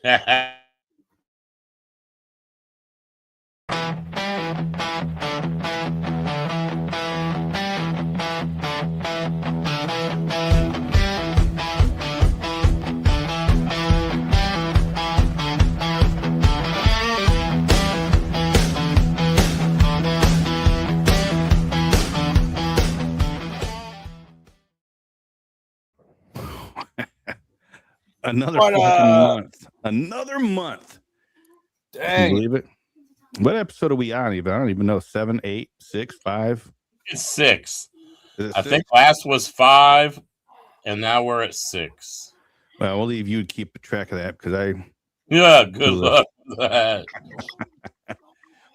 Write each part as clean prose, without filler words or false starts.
Another fucking month. Another month. Dang. Can you believe it? What episode are we on even? I don't even know. 7, 8, 6, 5? It's 6. Is it I 6? think last was 5, and now we're at 6. Well, we'll leave you to keep track of that because Yeah, good luck with that.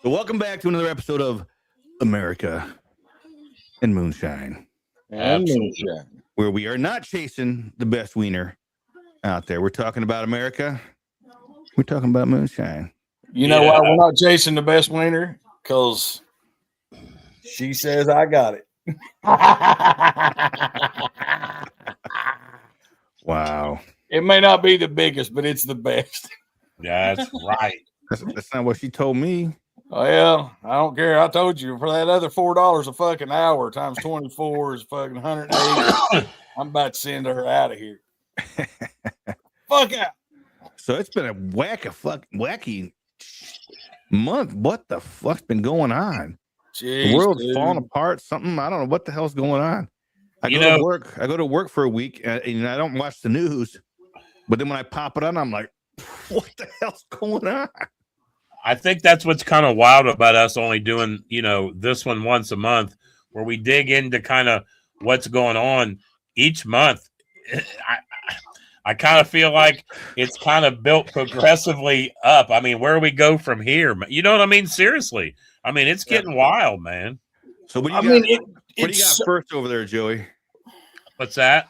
So welcome back to another episode of America and Moonshine. Absolutely. Where we are not chasing the best wiener out there. We're talking about America. We're talking about moonshine. You know why we're not chasing the best winner? Because she says I got it. Wow. It may not be the biggest, but it's the best. That's right. That's not what she told me. Well, I don't care. I told you for that other $4 a fucking hour times 24 is fucking 180. I'm about to send her out of here. Fuck out. So it's been a wacky month. What the fuck's been going on? Jeez, the world's dude. falling apart. Something I don't know what the hell's going on. I go to work for a week, and I don't watch the news. But then when I pop it on, I'm like, what the hell's going on? I think that's what's kind of wild about us only doing, this one once a month, where we dig into kind of what's going on each month. I kind of feel like it's kind of built progressively up. I mean, where do we go from here? You know what I mean? Seriously. I mean, it's getting wild, man. So what do you got? What do you got first over there, Joey? What's that?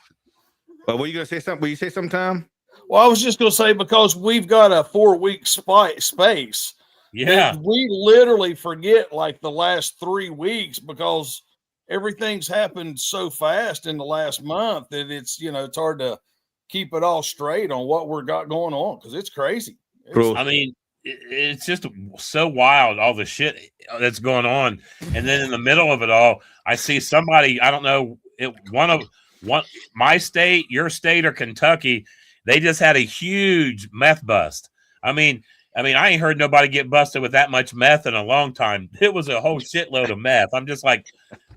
Well, what are you going to say something? Will you say something, Tom? Well, I was just going to say, because we've got a 4-week space. Yeah. We literally forget like the last 3 weeks because everything's happened so fast in the last month that it's, it's hard to keep it all straight on what we're got going on because it's crazy. I mean, it's just so wild, all the shit that's going on. And then in the middle of it all, I see somebody, I don't know, my state, your state, or Kentucky, they just had a huge meth bust. I mean, I ain't heard nobody get busted with that much meth in a long time. It was a whole shitload of meth. I'm just like,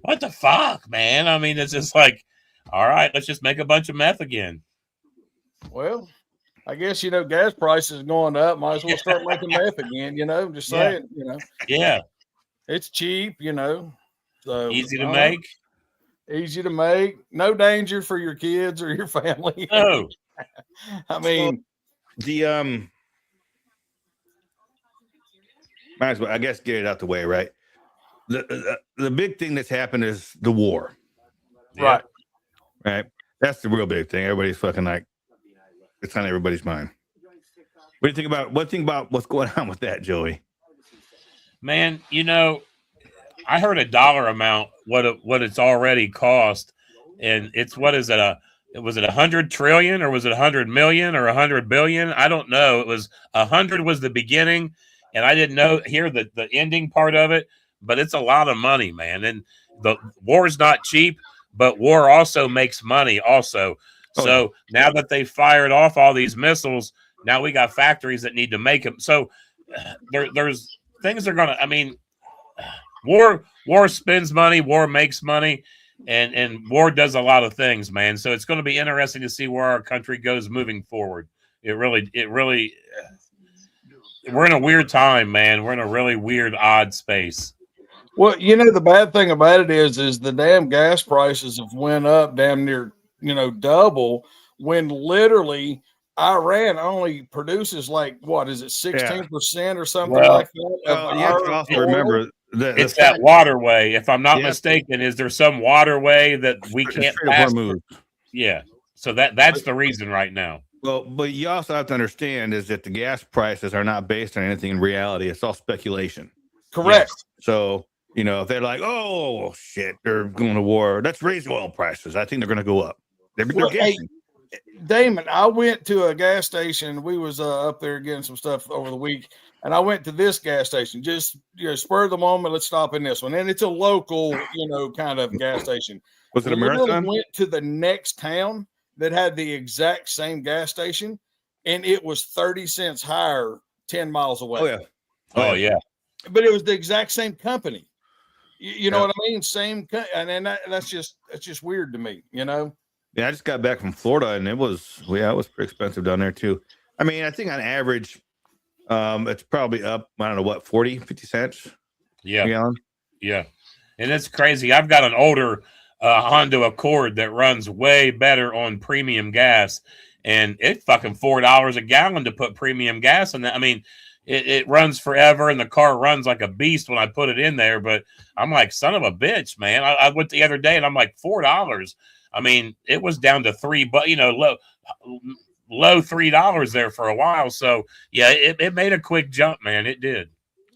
what the fuck, man? I mean, it's just like, all right, let's just make a bunch of meth again. Well, I guess, gas prices going up. Might as well start making meth again, just saying, Yeah. It's cheap, So easy to make. Easy to make. No danger for your kids or your family. No. I mean, might as well, I guess, get it out the way, right? The big thing that's happened is the war. Right. Right. That's the real big thing. Everybody's fucking like, it's on everybody's mind. What do you think about what's going on with that, Joey? Man, I heard a dollar amount what it's already cost, and it's was it 100 trillion or was it 100 million or 100 billion? I don't know. It was 100 was the beginning, and I didn't hear the ending part of it, but it's a lot of money, man. And the war's not cheap, but war also makes money also. So now that they fired off all these missiles, now we got factories that need to make them. So there's things that are going to, I mean, war spends money, war makes money, and war does a lot of things, man. So it's going to be interesting to see where our country goes moving forward. It really, we're in a weird time, man. We're in a really weird, odd space. Well, the bad thing about it is the damn gas prices have went up damn near, double when literally Iran only produces like, what is it, 16% or something like that? You have to also remember it's that waterway. If I'm not mistaken, is there some waterway that we can't pass? Yeah. So that's the reason right now. Well, but you also have to understand is that the gas prices are not based on anything in reality. It's all speculation. Correct. Yes. So, if they're like, oh, shit, they're going to war, let's raise oil prices. I think they're going to go up. They're guessing. Damon, I went to a gas station. We was up there getting some stuff over the week, and I went to this gas station. Just spur of the moment. Let's stop in this one, and it's a local, kind of gas station. Was it a Literally Marathon? went to the next town that had the exact same gas station, and it was 30 cents higher 10 miles away. Oh yeah. Oh yeah. But it was the exact same company. You know what I mean? Same, and then that's just weird to me. Yeah, I just got back from Florida, and it was pretty expensive down there too. I mean, I think on average, it's probably up, I don't know what, 40, 50 cents. Yeah. A gallon. Yeah. And it's crazy. I've got an older Honda Accord that runs way better on premium gas, and it's fucking $4 a gallon to put premium gas in that. I mean, it runs forever, and the car runs like a beast when I put it in there. But I'm like, son of a bitch, man. I went the other day, and I'm like, $4. I mean, it was down to $3, but low $3 there for a while. So yeah, it made a quick jump, man. It did.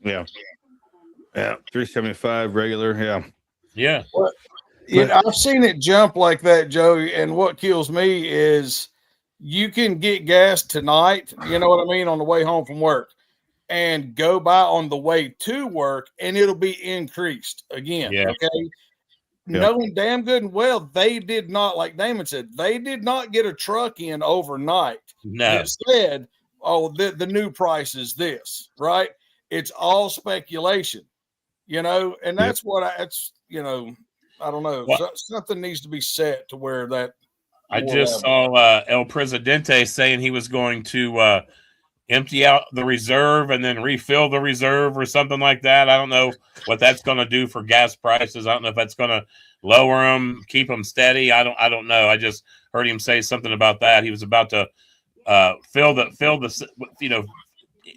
Yeah. Yeah. 375 regular. Yeah. Yeah. Well, I've seen it jump like that, Joe. And what kills me is you can get gas tonight, you know what I mean, on the way home from work, and go by on the way to work, and it'll be increased again. Yeah. Okay. Yeah. Knowing damn good and well, they did not, like Damon said, they did not get a truck in overnight. No. It said, oh, the new price is this, right? It's all speculation, and that's what I don't know. Something needs to be set to where that. I just saw El Presidente saying he was going to empty out the reserve and then refill the reserve or something like that. I don't know what that's going to do for gas prices. I don't know if that's going to lower them, keep them steady. I don't know. I just heard him say something about that. He was about to fill the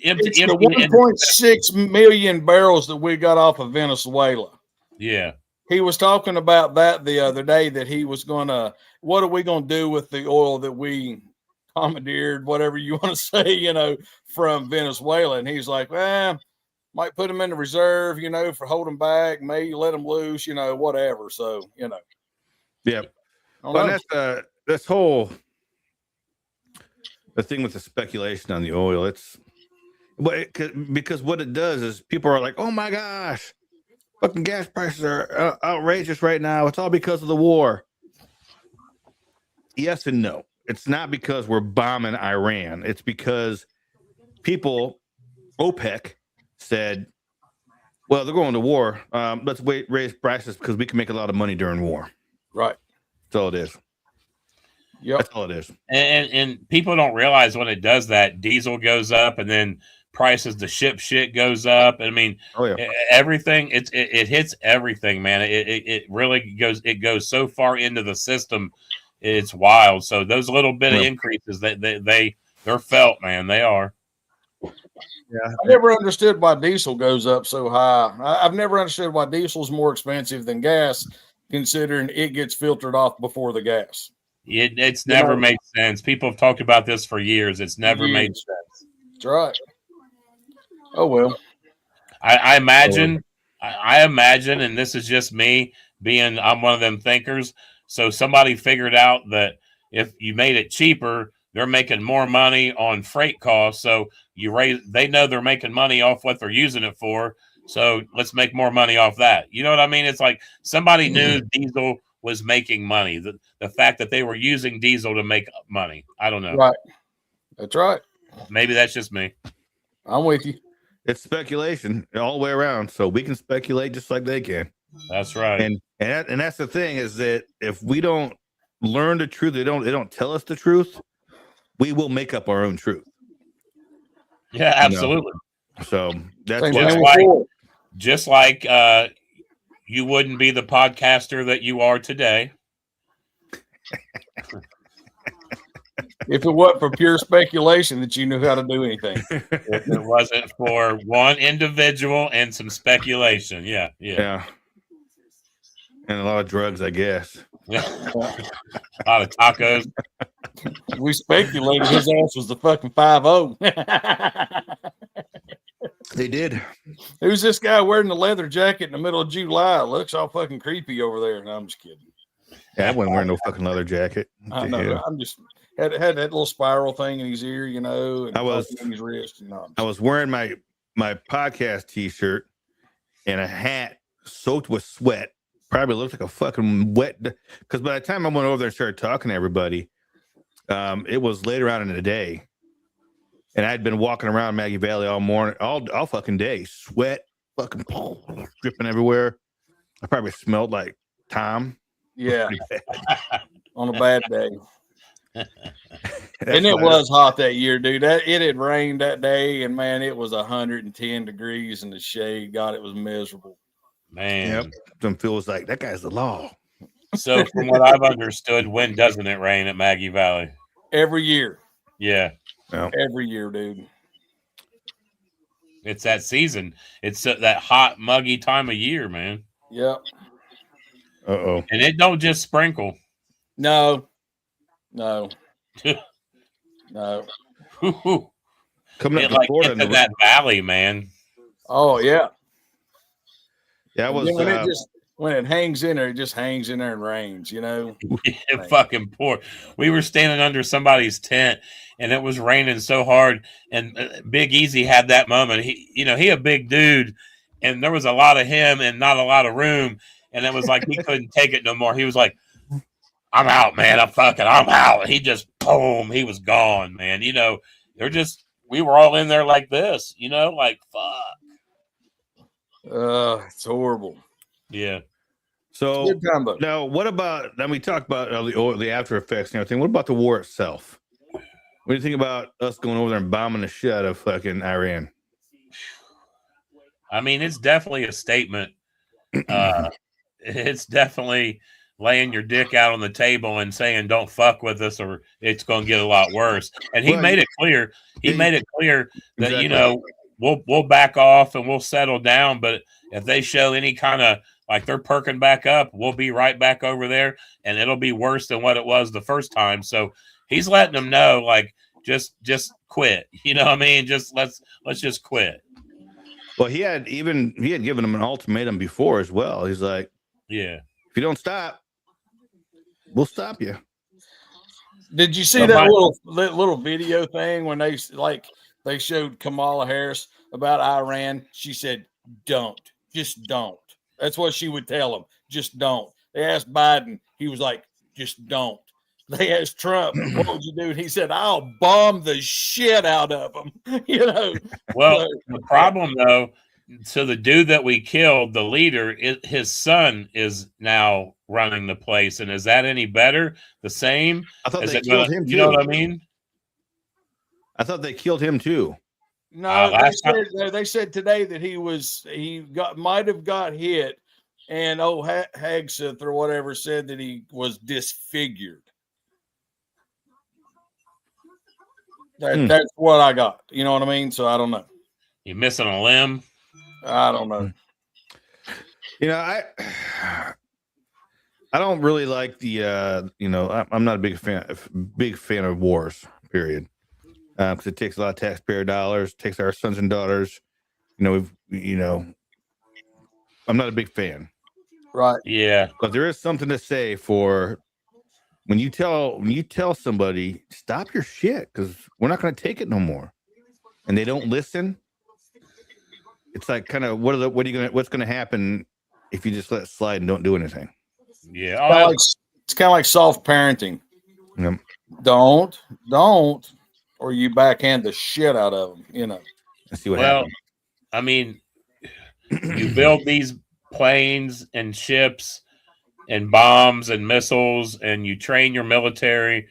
empty the 1.6 million barrels that we got off of Venezuela. Yeah. He was talking about that the other day, that he was going to, what are we going to do with the oil that we commandeered, whatever you want to say, from Venezuela. And he's like, might put them in the reserve, for holding back, maybe let them loose, whatever. So, Yeah. Well, that's this whole, the thing with the speculation on the oil, because what it does is people are like, oh my gosh, fucking gas prices are outrageous right now. It's all because of the war. Yes and no. It's not because we're bombing Iran. It's because people, OPEC, said, well, they're going to war. Let's raise prices because we can make a lot of money during war. Right. That's all it is. Yep. That's all it is. And people don't realize when it does that, diesel goes up, and then prices to ship shit goes up. I mean, everything, it hits everything, man. It really goes so far into the system. It's wild. So those little bit of increases, they're felt, man. They are. Yeah. I never understood why diesel goes up so high. I've never understood why diesel's more expensive than gas, considering it gets filtered off before the gas. It's never made sense. People have talked about this for years. It's never made sense. That's right. Oh, well. I imagine, and this is just me I'm one of them thinkers. So somebody figured out that if you made it cheaper, they're making more money on freight costs. So they know they're making money off what they're using it for. So let's make more money off that. You know what I mean? It's like somebody knew diesel was making money. The fact that they were using diesel to make money. I don't know. Right. That's right. Maybe that's just me. I'm with you. It's speculation all the way around. So we can speculate just like they can. That's right. And that's the thing, is that if we don't learn the truth, they don't tell us the truth, we will make up our own truth. Yeah, absolutely. So that's just like you wouldn't be the podcaster that you are today if it wasn't for pure speculation that you knew how to do anything. If it wasn't for one individual and some speculation. Yeah. And a lot of drugs, I guess. A lot of tacos. We speculated his ass was the fucking 5-0. They did. Who's this guy wearing the leather jacket in the middle of July? It looks all fucking creepy over there. No, I'm just kidding. Yeah, I wouldn't wear no fucking leather jacket. I know. I'm just, had that little spiral thing in his ear, and I was in his wrist. I was wearing my podcast T-shirt and a hat soaked with sweat. Probably looked like a fucking wet. Because by the time I went over there and started talking to everybody, it was later on in the day, and I'd been walking around Maggie Valley all morning, all fucking day, sweat, fucking dripping everywhere. I probably smelled like Tom. Yeah, on a bad day. And it was hot that year, dude. It had rained that day, and man, it was 110 degrees in the shade. God, it was miserable. Man. Yep. Some feels like that guy's the law. So from what I've understood, when doesn't it rain at Maggie Valley? Every year. Yeah. Every year, dude. It's that season. It's that hot, muggy time of year, man. Yep. Uh-oh. And it don't just sprinkle. No. No. Coming up like Florida into that valley, man. Oh yeah. Yeah, I was when it hangs in there, it just hangs in there and rains, It fucking poor. We were standing under somebody's tent and it was raining so hard. And Big Easy had that moment. He a big dude, and there was a lot of him and not a lot of room. And it was like he couldn't take it no more. He was like, I'm out, man. I'm out. And he just boom, he was gone, man. We were all in there like this, like fuck. It's horrible. Yeah. So now, what about? Then we talked about the after effects and everything. What about the war itself? What do you think about us going over there and bombing the shit out of fucking Iran? I mean, it's definitely a statement. It's definitely laying your dick out on the table and saying, "Don't fuck with us, or it's going to get a lot worse." And he made it clear. He made it clear that exactly. we'll back off and we'll settle down. But if they show any kind of like they're perking back up, we'll be right back over there, and it'll be worse than what it was the first time. So he's letting them know, like, just quit. You know what I mean? Just let's just quit. Well, he had given them an ultimatum before as well. He's like, yeah, if you don't stop, we'll stop you. Did you see that little video thing when they showed Kamala Harris about Iran? She said, just don't. That's what she would tell them. Just don't. They asked Biden. He was like, just don't. They asked Trump, what would you do? And he said, I'll bomb the shit out of them. Well, the problem though, so the dude that we killed, the leader, his son is now running the place. And is that any better? The same? I thought they killed him too. You know what I mean? I thought they killed him too. No, they said today that he might have got hit, and Hagseth or whatever said that he was disfigured. That's what I got. You know what I mean? So I don't know. You missing a limb? I don't know. I don't really like the I'm not a big fan of wars, period. Because it takes a lot of taxpayer dollars, takes our sons and daughters. I'm not a big fan. Right. Yeah. But there is something to say for when you tell somebody, stop your shit, because we're not going to take it no more, and they don't listen. It's like kind of what's going to happen if you just let it slide and don't do anything. Yeah. It's kind of like soft parenting. Yep. Don't, or you backhand the shit out of them. Let's see what happens. I mean, you build these planes and ships and bombs and missiles, and you train your military.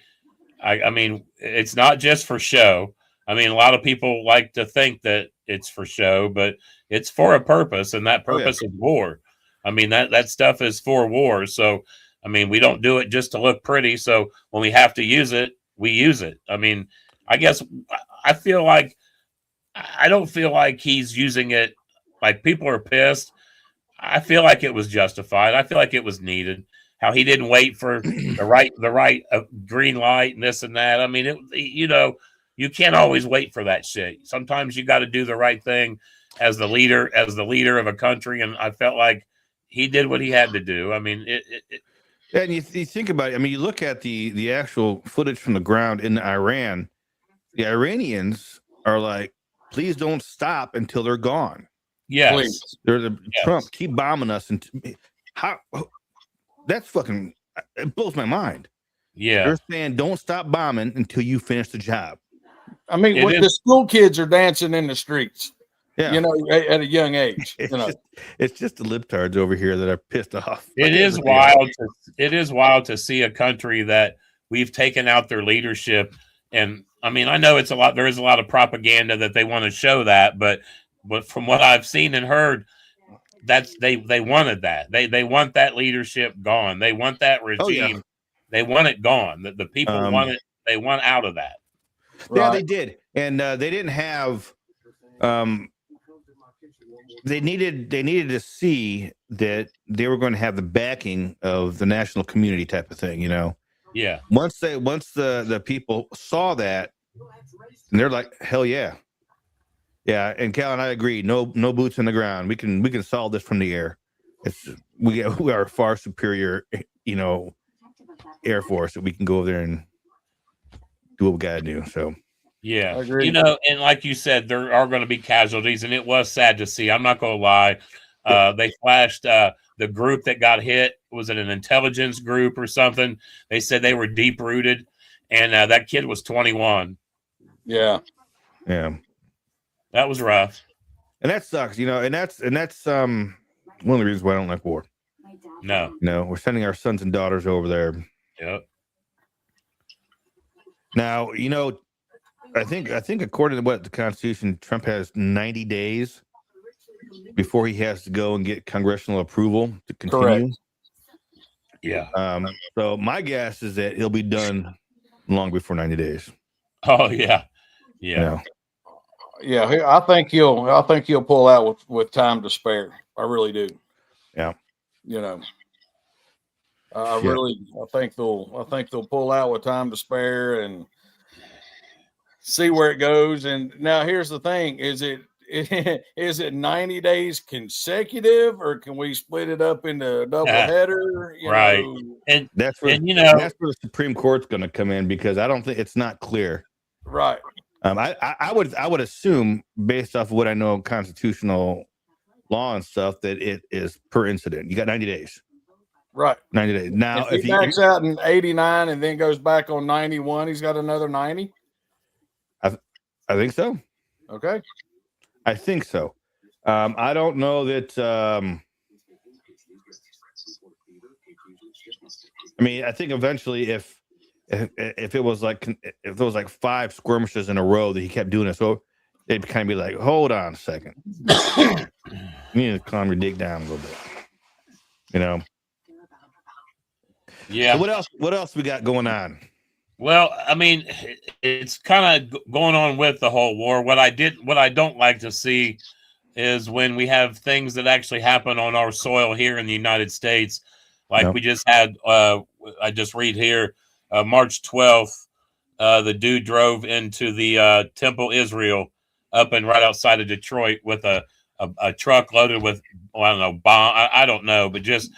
I mean, it's not just for show. I mean, a lot of people like to think that it's for show, but it's for a purpose, and that purpose is war. I mean, that stuff is for war. So, I mean, we don't do it just to look pretty. So when we have to use it, we use it. I mean, I guess I don't feel like he's using it like people are pissed. I feel like it was justified. I feel like it was needed. How he didn't wait for the right green light and this and that. I mean, you can't always wait for that shit. Sometimes you got to do the right thing as the leader of a country. And I felt like he did what he had to do. I mean, And you think about it. I mean, you look at the actual footage from the ground in Iran. The Iranians are like, please don't stop until they're gone. Yes. Please. They're the Trump, keep bombing us. And how that's fucking, it blows my mind. Yeah. They're saying don't stop bombing until you finish the job. I mean, the school kids are dancing in the streets. Yeah. You know, at a young age. It's just the libtards over here that are pissed off. It is wild. It is wild to see a country that we've taken out their leadership. And I mean, I know there is a lot of propaganda that they want to show that, but from what I've seen and heard, they wanted that. They want that leadership gone. They want that regime. Oh, yeah. They want it gone. The people want it. They want out of that. Yeah, they did. And they didn't have they needed to see that they were going to have the backing of the national community type of thing, you know. Yeah. Once the people saw that, and they're like, hell yeah. Yeah, and Cal and I agree. No boots on the ground. We can solve this from the air. We are far superior, you know, Air Force that we can go over there and do what we gotta do. So yeah, you know, and like you said, there are going to be casualties, and it was sad to see. I'm not going to lie. They flashed the group that got hit. Was it an intelligence group or something? They said they were deep rooted, and that kid was 21. Yeah. That was rough. And that sucks, you know. And that's one of the reasons why I don't like war. No, we're sending our sons and daughters over there. Yep. Now, you know, I think according to what the Constitution, Trump has 90 days before he has to go and get congressional approval to continue. Correct. Yeah. So my guess is that he'll be done long before 90 days. Oh yeah. Yeah. You know? Yeah, I think he'll pull out with time to spare. I really do. Yeah. You know. I think they'll pull out with time to spare and see where it goes. And now here's the thing: is it 90 days consecutive, or can we split it up into a double header? Right. know? And that's where that's where the Supreme Court's going to come in, because I don't think it's not clear. Right. I would assume, based off of what I know of constitutional law and stuff, that it is per incident. You got 90 days. Right. 90 days. Now, if he backs out in 89 and then goes back on 91, he's got another 90. I think so. Okay. I think so. I don't know that. I mean, I think eventually, if it was like 5 skirmishes in a row that he kept doing it, so it'd kind of be like, hold on a second, you need to calm your dick down a little bit, you know. Yeah. So what else we got going on? Well, I mean, it's kind of going on with the whole war. What I don't like to see is when we have things that actually happen on our soil here in the United States. Like we just had, I just read here, March 12th, the dude drove into the Temple Israel up and right outside of Detroit with a truck loaded with, I don't know, bomb. I don't know, but just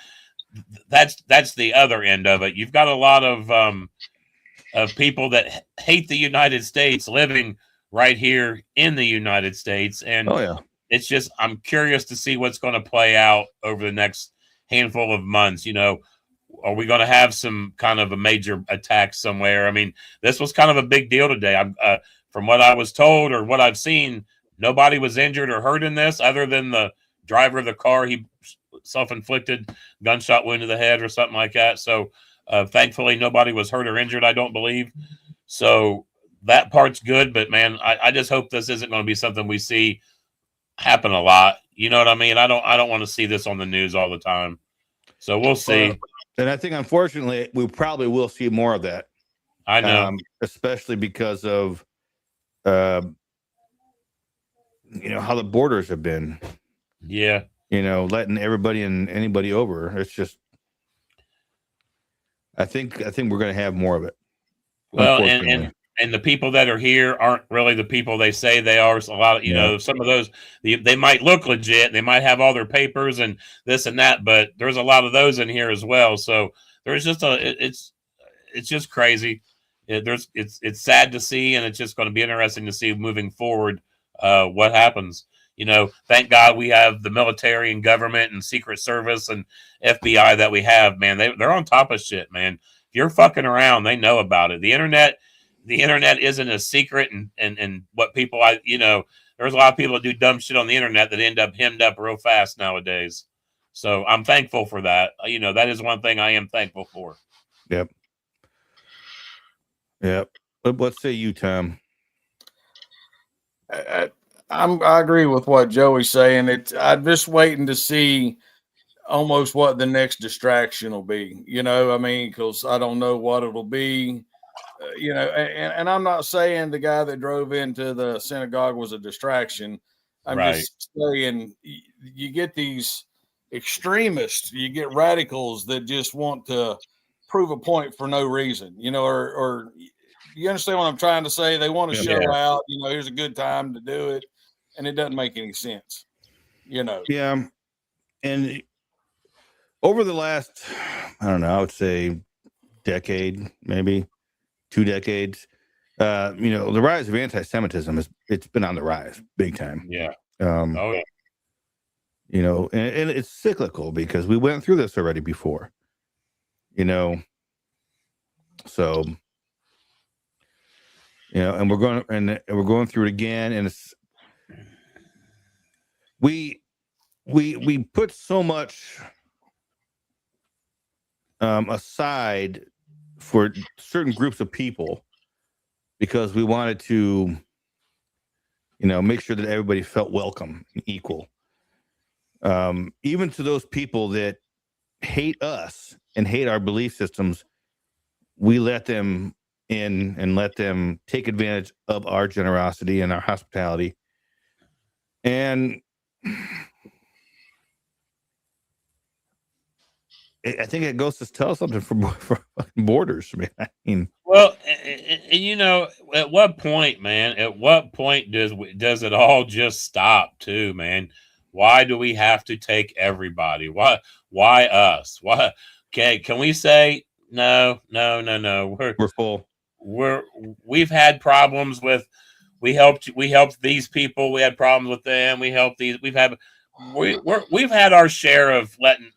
that's the other end of it. You've got a lot of people that hate the United States living right here in the United States. And it's just, I'm curious to see what's going to play out over the next handful of months. You know, are we going to have some kind of a major attack somewhere? I mean, this was kind of a big deal today. From what I was told or what I've seen, nobody was injured or hurt in this other than the driver of the car. He self-inflicted gunshot wound to the head or something like that. So thankfully, nobody was hurt or injured, I don't believe. So that part's good. But, man, I just hope this isn't going to be something we see happen a lot. You know what I mean? I don't want to see this on the news all the time. So we'll see. And I think, unfortunately, we probably will see more of that. I know. Especially because of, you know, how the borders have been. Yeah. You know, letting everybody and anybody over. It's just, I think we're going to have more of it. Well, and the people that are here aren't really the people they say they are. So a lot of, you know, some of those, they might look legit. They might have all their papers and this and that, but there's a lot of those in here as well. So there's just it's just crazy. It's sad to see, and it's just going to be interesting to see moving forward what happens. Thank God we have the military and government and Secret Service and FBI that we have, man. They're on top of shit, man. If you're fucking around, they know about it. The internet isn't a secret, and what people there's a lot of people that do dumb shit on the internet that end up hemmed up real fast nowadays. So I'm thankful for that. That is one thing I am thankful for. Yep. What say you, Tom? I agree with what Joey's saying. I'm just waiting to see almost what the next distraction will be. Because I don't know what it'll be. And I'm not saying the guy that drove into the synagogue was a distraction. I'm just saying you get these extremists, you get radicals that just want to prove a point for no reason, or you understand what I'm trying to say? They want to show out, here's a good time to do it, and it doesn't make any sense, Yeah. And over the last, I don't know, I would say decade, maybe 2 decades, the rise of anti-Semitism it's been on the rise big time. Yeah. And it's cyclical because we went through this already before, so, and we're going through it again. And it's, we put so much aside for certain groups of people because we wanted to, make sure that everybody felt welcome and equal. Even to those people that hate us and hate our belief systems, we let them in and let them take advantage of our generosity and our hospitality. And I think it goes to tell something for borders. I mean, well, and at what point, man? At what point does it all just stop, too, man? Why do we have to take everybody? Why us? Why? Okay, can we say no? We're full. We've had problems with. We helped these people. We had problems with them. We helped these. We've had our share of letting.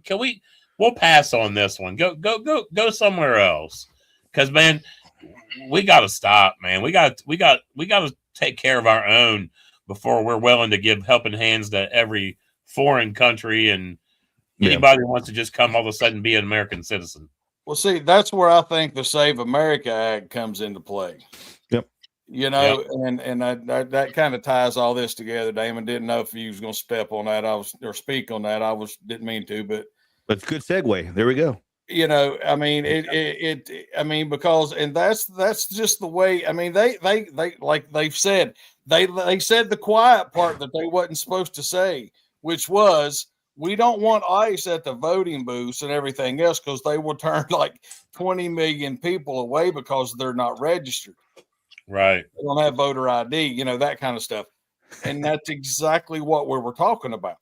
Can we? We'll pass on this one. Go somewhere else. Because, man, we got to stop, man. We got to take care of our own before we're willing to give helping hands to every foreign country and anybody who wants to just come all of a sudden be an American citizen. Well, see, that's where I think the Save America Act comes into play. Yep. And that kind of ties all this together. Damon, didn't know if you was going to step on that. Or speak on that. Didn't mean to, but it's a good segue. There we go. Because that's just the way. They like they've said they said the quiet part that they wasn't supposed to say, which was we don't want ICE at the voting booths and everything else because they will turn like 20 million people away because they're not registered. Right. They don't have voter ID, that kind of stuff. And that's exactly what we were talking about,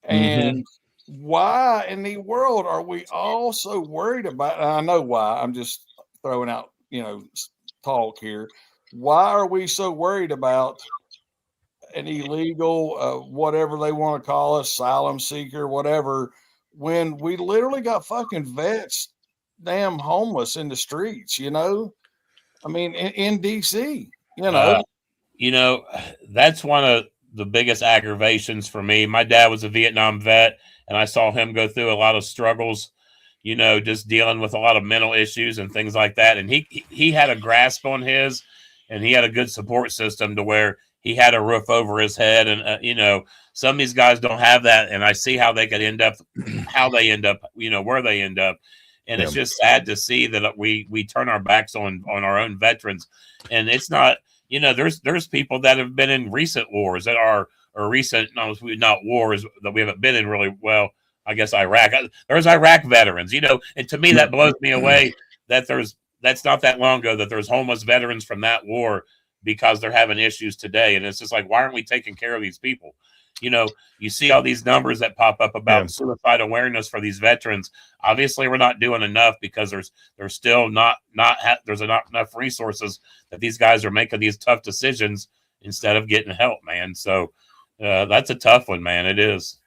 and why in the world are we all so worried about? I know why. I'm just throwing out, talk here. Why are we so worried about an illegal, whatever they want to call it, asylum seeker, whatever, when we literally got fucking vets, damn homeless in the streets, in DC, that's one of the biggest aggravations for me. My dad was a Vietnam vet, and I saw him go through a lot of struggles, just dealing with a lot of mental issues and things like that. And he had a grasp on his, and he had a good support system to where he had a roof over his head. And, some of these guys don't have that. And I see how they could end up, where they end up. And it's just sad to see that we turn our backs on our own veterans. And it's not, there's people that have been in recent wars that are, or recent, not wars that we haven't been in really well. I guess Iraq. There's Iraq veterans, and to me that blows me away that that's not that long ago that there's homeless veterans from that war because they're having issues today. And it's just like, why aren't we taking care of these people? you know, you see all these numbers that pop up about suicide awareness for these veterans. Obviously, we're not doing enough because there's still there's not enough resources that these guys are making these tough decisions instead of getting help, man. So that's a tough one, man. It is.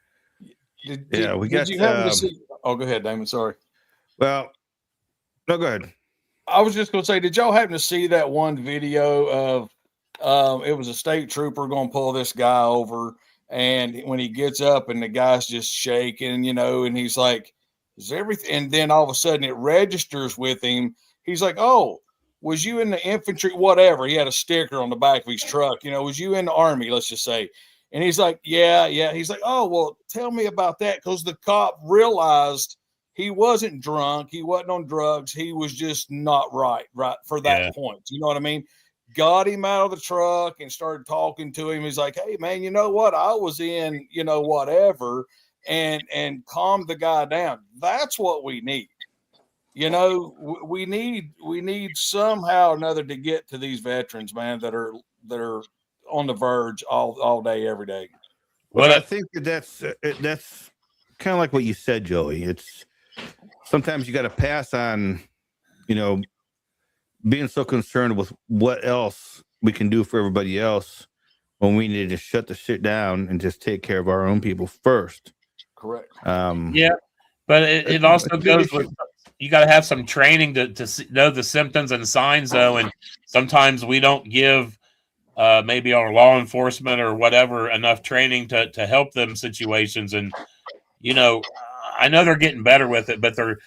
Did you happen to see? Oh, go ahead, Damon. Sorry. Well, no, go ahead. I was just going to say, did y'all happen to see that one video of it was a state trooper going to pull this guy over, and when he gets up and the guy's just shaking, you know, and he's like, is everything? And then all of a sudden it registers with him. He's like, oh, was you in the infantry? Whatever. He had a sticker on the back of his truck. You know, was you in the Army? Let's just say. And he's like, yeah. He's like, oh, well, tell me about that. Because the cop realized he wasn't drunk. He wasn't on drugs. He was just not right for that point. You know what I mean? Got him out of the truck and started talking to him. He's like, hey, man, you know what? I was in, you know, whatever, and calmed the guy down. That's what we need. You know, we need somehow or another to get to these veterans, man, that are on the verge all day, every day. Well, I think that's kind of like what you said, Joey. It's sometimes you got to pass on, you know, being so concerned with what else we can do for everybody else when we need to shut the shit down and just take care of our own people first. Correct. Yeah, but it also goes with, you got to have some training to know the symptoms and signs, though, and sometimes we don't give maybe our law enforcement or whatever enough training to help them situations. And you know, I know they're getting better with it, but they're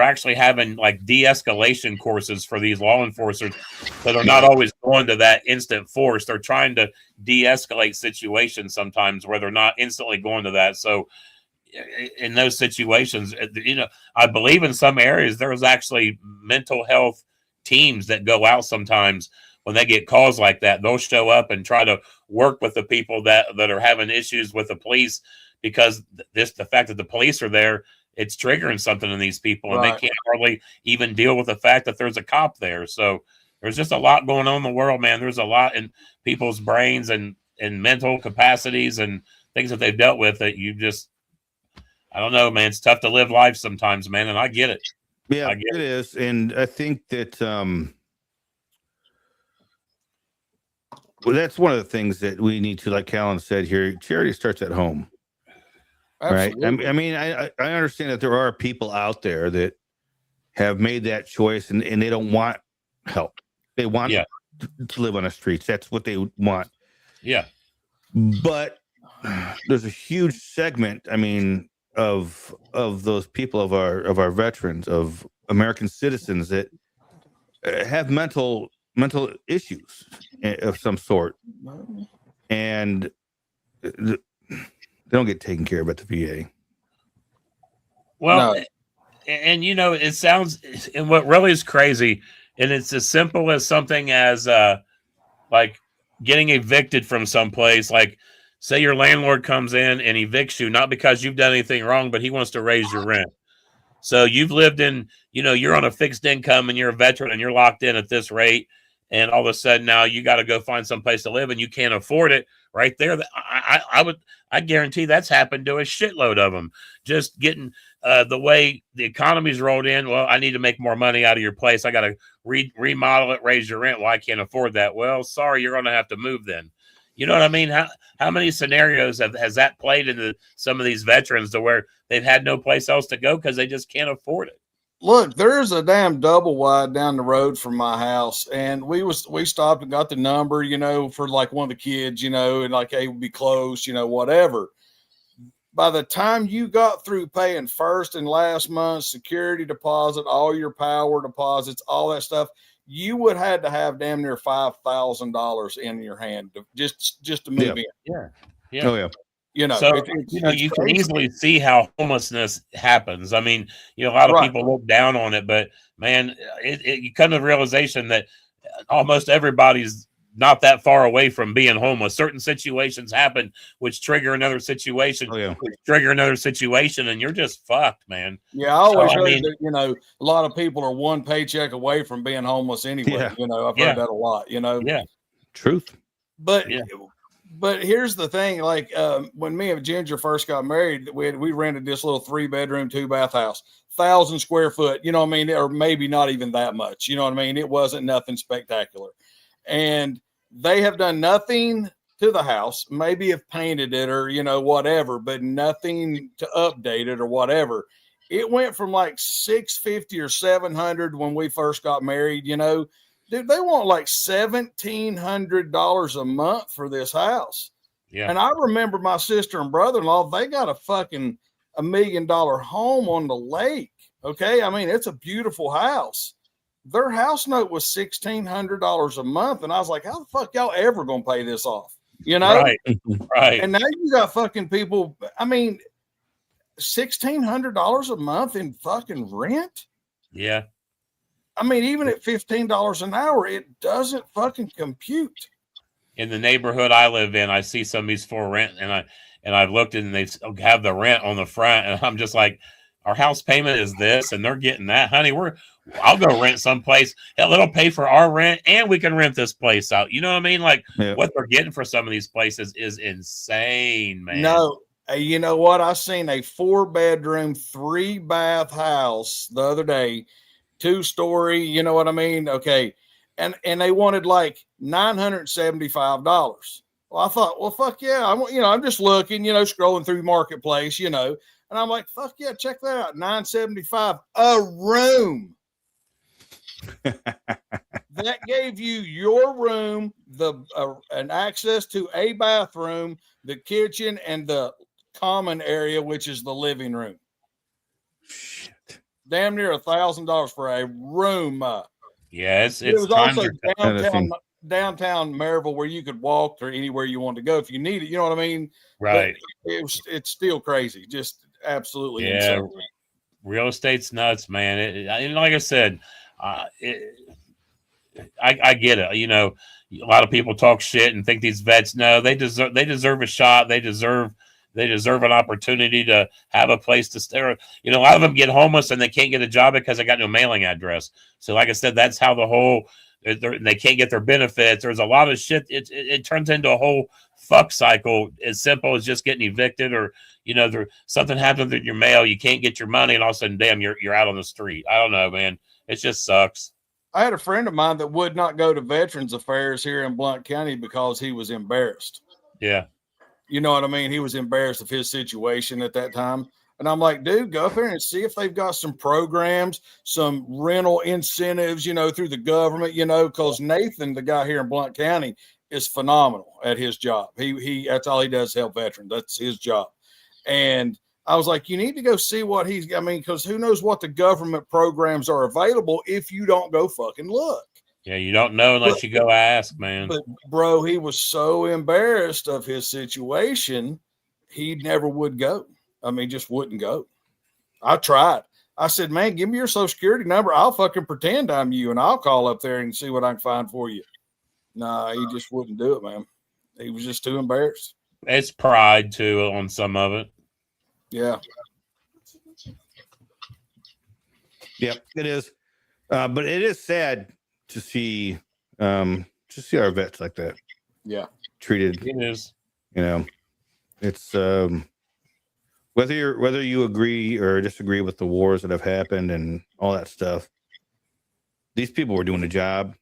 actually having like de-escalation courses for these law enforcers, so they're not always going to that instant force. They're trying to de-escalate situations sometimes where they're not instantly going to that. So in those situations, you know, I believe in some areas there's actually mental health teams that go out sometimes when they get calls like that. They'll show up and try to work with the people that are having issues with the police, because the fact that the police are there, it's triggering something in these people, and they can't hardly even deal with the fact that there's a cop there. So there's just a lot going on in the world, man. There's a lot in people's brains and mental capacities and things that they've dealt with that you just, I don't know, man. It's tough to live life sometimes, man, and I get it. Yeah, it is. And I think that well, that's one of the things that we need to, like Callan said here, charity starts at home. Absolutely. Right. I mean, I understand that there are people out there that have made that choice and they don't want help. They want to live on the streets. That's what they want. Yeah. But there's a huge segment, I mean, of those people, of our veterans, of American citizens that have mental issues of some sort, and they don't get taken care of at the VA. Well, and you know, it sounds, and what really is crazy, and it's as simple as something as like getting evicted from someplace. Like, say your landlord comes in and evicts you, not because you've done anything wrong, but he wants to raise your rent. So you've lived in, you know, you're on a fixed income and you're a veteran and you're locked in at this rate. And all of a sudden now you got to go find some place to live and you can't afford it right there. I guarantee that's happened to a shitload of them. Just getting the way the economy's rolled in. Well, I need to make more money out of your place. I got to remodel it, raise your rent. Well, I can't afford that. Well, sorry, you're going to have to move then. You know what I mean? How many scenarios has that played into some of these veterans to where they've had no place else to go because they just can't afford it? Look, there's a damn double wide down the road from my house, and we stopped and got the number, you know, for like one of the kids, you know, and like, hey, we'll be close, you know, whatever. By the time you got through paying first and last month's security deposit, all your power deposits, all that stuff, you would have to have damn near $5,000 in your hand just to move in. Yeah. Oh yeah. You know, so you can easily see how homelessness happens. I mean, you know, a lot of people look down on it, but man, you come to the realization that almost everybody's not that far away from being homeless. Certain situations happen, which trigger another situation, which trigger another situation, and you're just fucked, man. Yeah, I always heard that, you know, a lot of people are one paycheck away from being homeless anyway. You know, I've heard that a lot, you know. Yeah. Truth. But But here's the thing, like when me and Ginger first got married, we rented this little 3-bedroom, 2-bath house, 1,000 square foot, you know what I mean? Or maybe not even that much, you know what I mean? It wasn't nothing spectacular. And they have done nothing to the house, maybe have painted it or, you know, whatever, but nothing to update it or whatever. It went from like $650 or $700 when we first got married, you know. Dude, they want like $1,700 a month for this house. Yeah. And I remember my sister and brother-in-law, they got a fucking $1 million home on the lake. Okay. I mean, it's a beautiful house. Their house note was $1,600 a month. And I was like, how the fuck y'all ever going to pay this off? You know? Right. Right. And now you got fucking people. I mean, $1,600 a month in fucking rent. Yeah. I mean, even at $15 an hour, it doesn't fucking compute. In the neighborhood I live in, I see some of these for rent, and I've looked and they have the rent on the front, and I'm just like, our house payment is this, and they're getting that, honey. I'll go rent someplace. Hell, it'll pay for our rent, and we can rent this place out. You know what I mean? Like what they're getting for some of these places is insane, man. No, you know what? I seen a 4-bedroom, 3-bath house the other day. 2-story, you know what I mean? Okay. And they wanted like $975. Well, I thought, well, fuck yeah. I'm just looking, you know, scrolling through Marketplace, you know, and I'm like, fuck yeah, check that out. $975 a room. That gave you your room, an access to a bathroom, the kitchen, and the common area, which is the living room. Damn near $1,000 for a room. Yeah, it was also downtown Maryville, where you could walk or anywhere you want to go if you need it. You know what I mean? Right. But it's still crazy, just absolutely insane. Insane. Real estate's nuts, man. And like I said, I get it. You know, a lot of people talk shit and think these vets. No, they deserve a shot. They deserve an opportunity to have a place to stay. You know, a lot of them get homeless and they can't get a job because they got no mailing address. So like I said, that's how the whole, they can't get their benefits. There's a lot of shit. It turns into a whole fuck cycle, as simple as just getting evicted, or, you know, something happens with your mail. You can't get your money, and all of a sudden, damn, you're out on the street. I don't know, man. It just sucks. I had a friend of mine that would not go to Veterans Affairs here in Blount County because he was embarrassed. Yeah. You know what I mean? He was embarrassed of his situation at that time. And I'm like, dude, go up there and see if they've got some programs, some rental incentives, you know, through the government, you know, because Nathan, the guy here in Blount County, is phenomenal at his job. He that's all he does, help veterans. That's his job. And I was like, you need to go see what because who knows what the government programs are available if you don't go fucking look. Yeah, you don't know unless you go ask, man. But bro, he was so embarrassed of his situation, he never would go. I mean, just wouldn't go. I tried. I said, man, give me your social security number. I'll fucking pretend I'm you, and I'll call up there and see what I can find for you. Nah, he just wouldn't do it, man. He was just too embarrassed. It's pride too on some of it. Yeah. Yep, it is. But it is sad to see our vets like that. Yeah. Treated. It is. You know, it's whether you agree or disagree with the wars that have happened and all that stuff. These people were doing a job.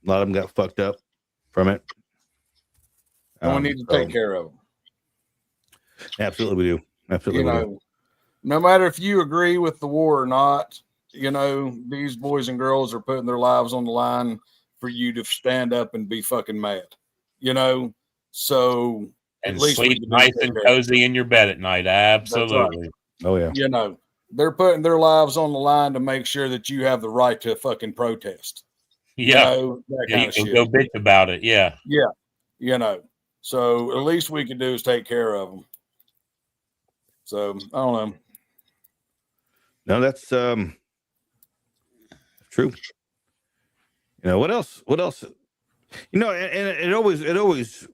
A lot of them got fucked up from it. And we need to take care of them. Absolutely, we do. Absolutely, you know, no matter if you agree with the war or not, you know, these boys and girls are putting their lives on the line for you to stand up and be fucking mad, you know. So and sleep nice and cozy in your bed at night. Absolutely. Right. Oh yeah. You know, they're putting their lives on the line to make sure that you have the right to fucking protest. Yeah. You know, that yeah, kind of shit. Go bitch about it. Yeah. Yeah. You know, so at least we can do is take care of them. So I don't know. No, that's true. You know, what else? You know, and it always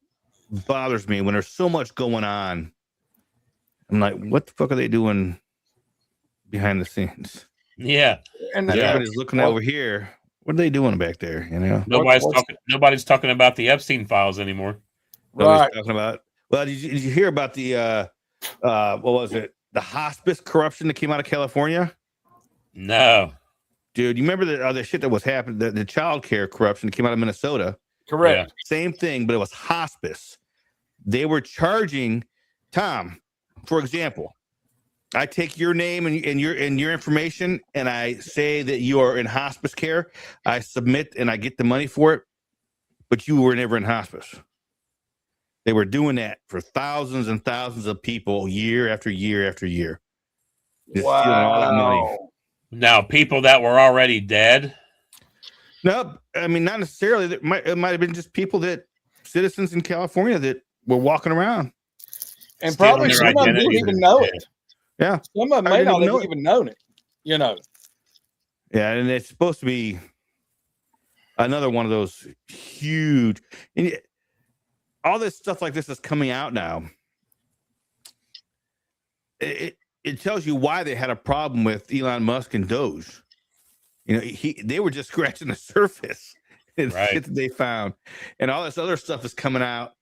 bothers me when there's so much going on. I'm like, what the fuck are they doing behind the scenes? Yeah. And everybody's looking over here. What are they doing back there? You know, nobody's talking about the Epstein files anymore. Right. Talking about. Well, did you hear about the what was it? The hospice corruption that came out of California? No. Dude, you remember the shit that was happening, the child care corruption that came out of Minnesota? Correct. Yeah. Same thing, but it was hospice. They were charging Tom, for example. I take your name and your information, and I say that you are in hospice care. I submit and I get the money for it, but you were never in hospice. They were doing that for thousands and thousands of people year after year after year. Just stealing all that money. Now, people that were already dead. No, I mean, not necessarily. It might have been just citizens in California that were walking around. And probably their some of them didn't identities even and know shit. it. Yeah. Some of them may not have even known it, you know. Yeah, and it's supposed to be another one of those huge, and all this stuff like this is coming out now. It tells you why they had a problem with Elon Musk and Doge. You know, they were just scratching the surface and shit that they found, and all this other stuff is coming out.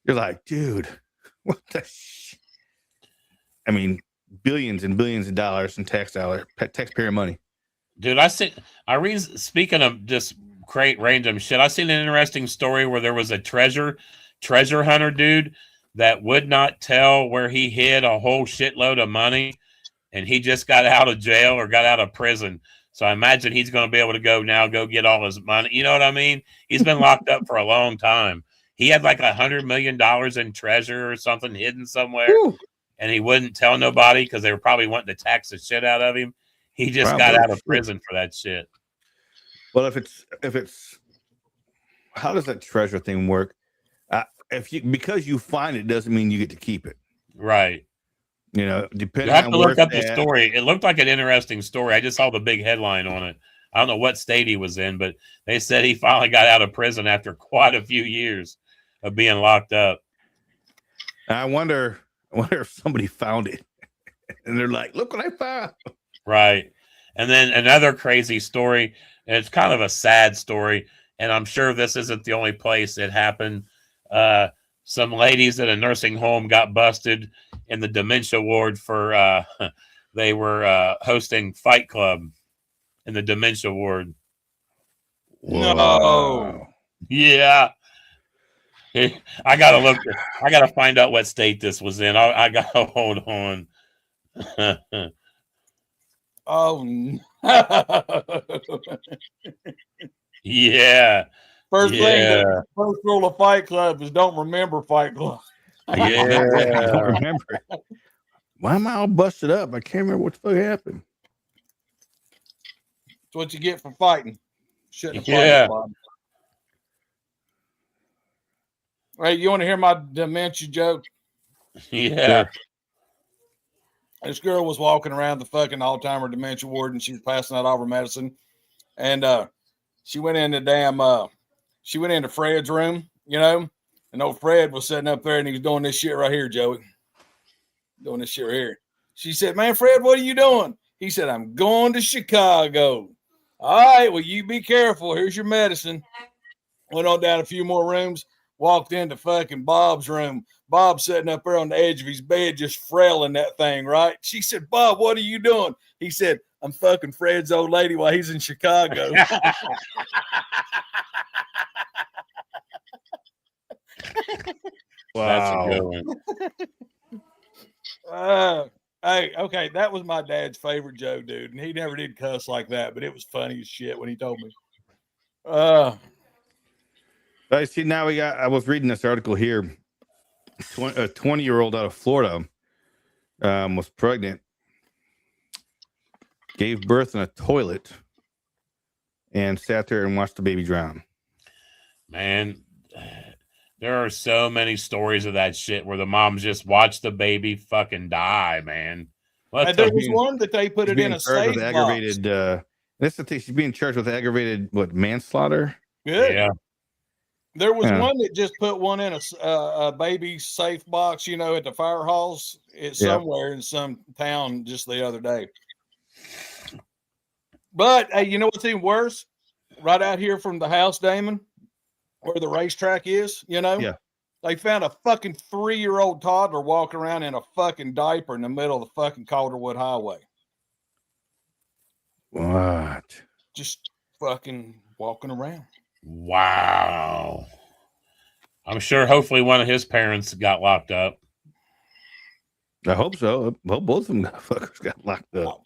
You're like, dude, what the shit? I mean, billions and billions of dollars in taxpayer money. Dude, speaking of just great random shit, I seen an interesting story where there was a treasure hunter dude that would not tell where he hid a whole shitload of money, and he just got out of jail or got out of prison. So I imagine he's going to be able to go get all his money. You know what I mean? He's been locked up for a long time. He had like $100 million in treasure or something hidden somewhere. Woo. And he wouldn't tell nobody because they were probably wanting to tax the shit out of him. He just got out of prison for that shit. Well, if it's, how does that treasure thing work? Because you find it doesn't mean you get to keep it. Right. You know, depending you have on to look up the story. It looked like an interesting story. I just saw the big headline on it. I don't know what state he was in, but they said he finally got out of prison after quite a few years of being locked up. I wonder if somebody found it and they're like, look what I found. Right. And then another crazy story, and it's kind of a sad story, and I'm sure this isn't the only place it happened. Some ladies at a nursing home got busted in the dementia ward for they were hosting Fight Club in the dementia ward. No. Yeah. I gotta find out what state this was in. I gotta hold on. Oh no. Yeah. First rule of Fight Club is don't remember Fight Club. Yeah. I don't remember. Why am I all busted up? I can't remember what the fuck happened. That's what you get for fighting. Shouldn't have Yeah. fighted. Hey, you want to hear my dementia joke? Yeah. This girl was walking around the fucking Alzheimer dementia ward, and she was passing out all her medicine. And she went into she went into Fred's room, you know, and old Fred was sitting up there, and he was doing this shit right here, Joey. Doing this shit right here. She said, man, Fred, what are you doing? He said, I'm going to Chicago. All right, well, you be careful. Here's your medicine. Went on down a few more rooms, walked into fucking Bob's room. Bob's sitting up there on the edge of his bed, just frailing that thing, right? She said, Bob, what are you doing? He said, I'm fucking Fred's old lady while he's in Chicago. Wow. That's a good one. Hey, okay, that was my dad's favorite joke, dude, and he never did cuss like that, but it was funny as shit when he told me. I see. Now I was reading this article here. A 20-year-old out of Florida was pregnant, gave birth in a toilet, and sat there and watched the baby drown. Man, there are so many stories of that shit where the moms just watch the baby fucking die, man. There was one that they put it in a safe box. That's the thing. She's being charged with aggravated manslaughter. Good. Yeah. There was one that just put one in a baby safe box, you know, at the fire halls. It's somewhere in some town just the other day. But hey, you know what's even worse? Right out here from the house, Damon, where the racetrack is, you know? Yeah. They found a fucking 3-year-old toddler walking around in a fucking diaper in the middle of the fucking Calderwood Highway. What? Just fucking walking around. Wow. I'm sure hopefully one of his parents got locked up. I hope so. I hope both of them fuckers got locked up.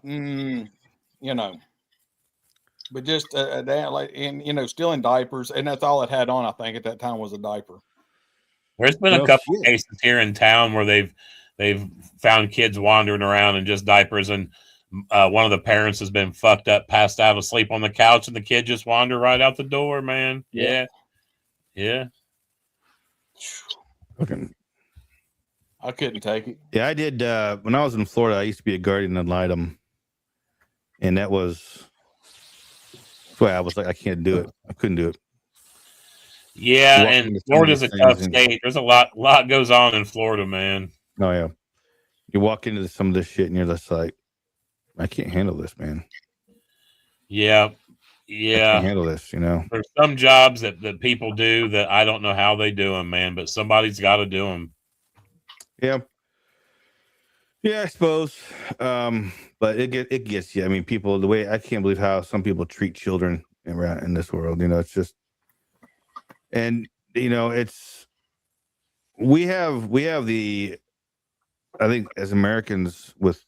You know, but just like, and you know, still in diapers, and that's all it had on. I think at that time was a diaper. There's been a couple cases here in town where they've found kids wandering around in just diapers, and one of the parents has been fucked up, passed out, asleep on the couch, and the kid just wandered right out the door. Man, yeah. Okay. I couldn't take it. Yeah, I did. When I was in Florida, I used to be a guardian ad litem, and that's why I was like, I can't do it. I couldn't do it. Yeah, and Florida's a tough state. There's a lot goes on in Florida, man. Oh yeah, you walk into some of this shit, and you're just like, I can't handle this, man. Yeah. I can't handle this. You know, there's some jobs that people do that I don't know how they do them, man. But somebody's got to do them. Yeah, I suppose. But it gets you. I mean, people. The way I can't believe how some people treat children in this world. You know, it's just, and you know, it's we have the, I think as Americans with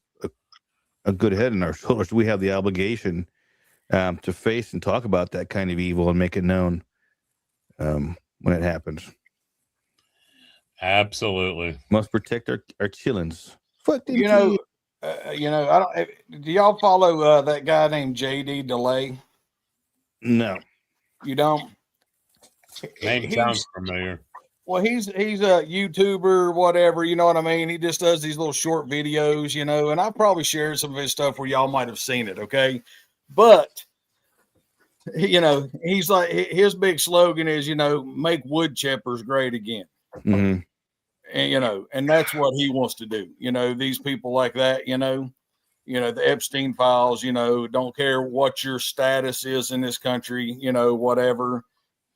a good head on our shoulders, we have the obligation to face and talk about that kind of evil and make it known when it happens. Absolutely. Must protect our chillins. You know, I don't. Do y'all follow that guy named JD DeLay? No, you don't. Name sounds familiar. Well, he's a YouTuber, whatever. You know what I mean? He just does these little short videos, you know. And I probably shared some of his stuff where y'all might have seen it. Okay, but you know, he's like, his big slogan is, you know, make wood chippers great again. Mm-hmm. And, you know, and that's what he wants to do. You know, these people like that, you know, the Epstein files, you know, don't care what your status is in this country, you know, whatever.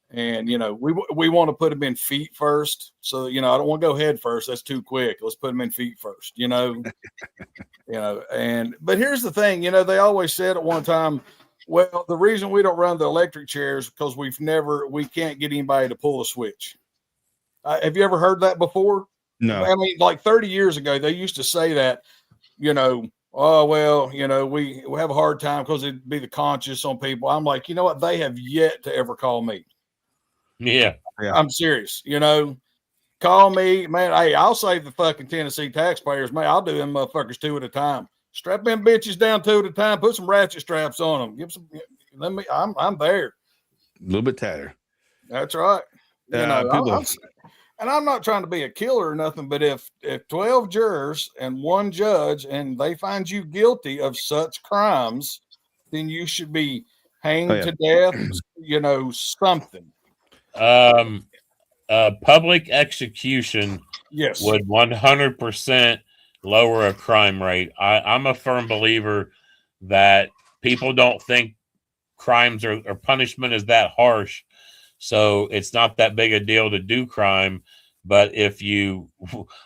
And, you know, we want to put them in feet first. So, you know, I don't want to go head first. That's too quick. Let's put them in feet first, you know, but here's the thing, you know, they always said at one time, well, the reason we don't run the electric chairs because we can't get anybody to pull a switch. Have you ever heard that before? No. I mean, like 30 years ago, they used to say that, you know, oh, well, you know, we have a hard time because it'd be the conscience on people. I'm like, you know what? They have yet to ever call me. Yeah. I'm serious. You know, call me, man. Hey, I'll save the fucking Tennessee taxpayers, man. I'll do them motherfuckers 2 at a time. Strap them bitches down 2 at a time. Put some ratchet straps on them. Give some. I'm there. A little bit tighter. That's right. You know, I'm not trying to be a killer or nothing, but if 12 jurors and 1 judge and they find you guilty of such crimes, then you should be hanged to death. You know, something. Public execution. Yes. Would 100% lower a crime rate. I'm a firm believer that people don't think crimes or punishment is that harsh. So it's not that big a deal to do crime. But if you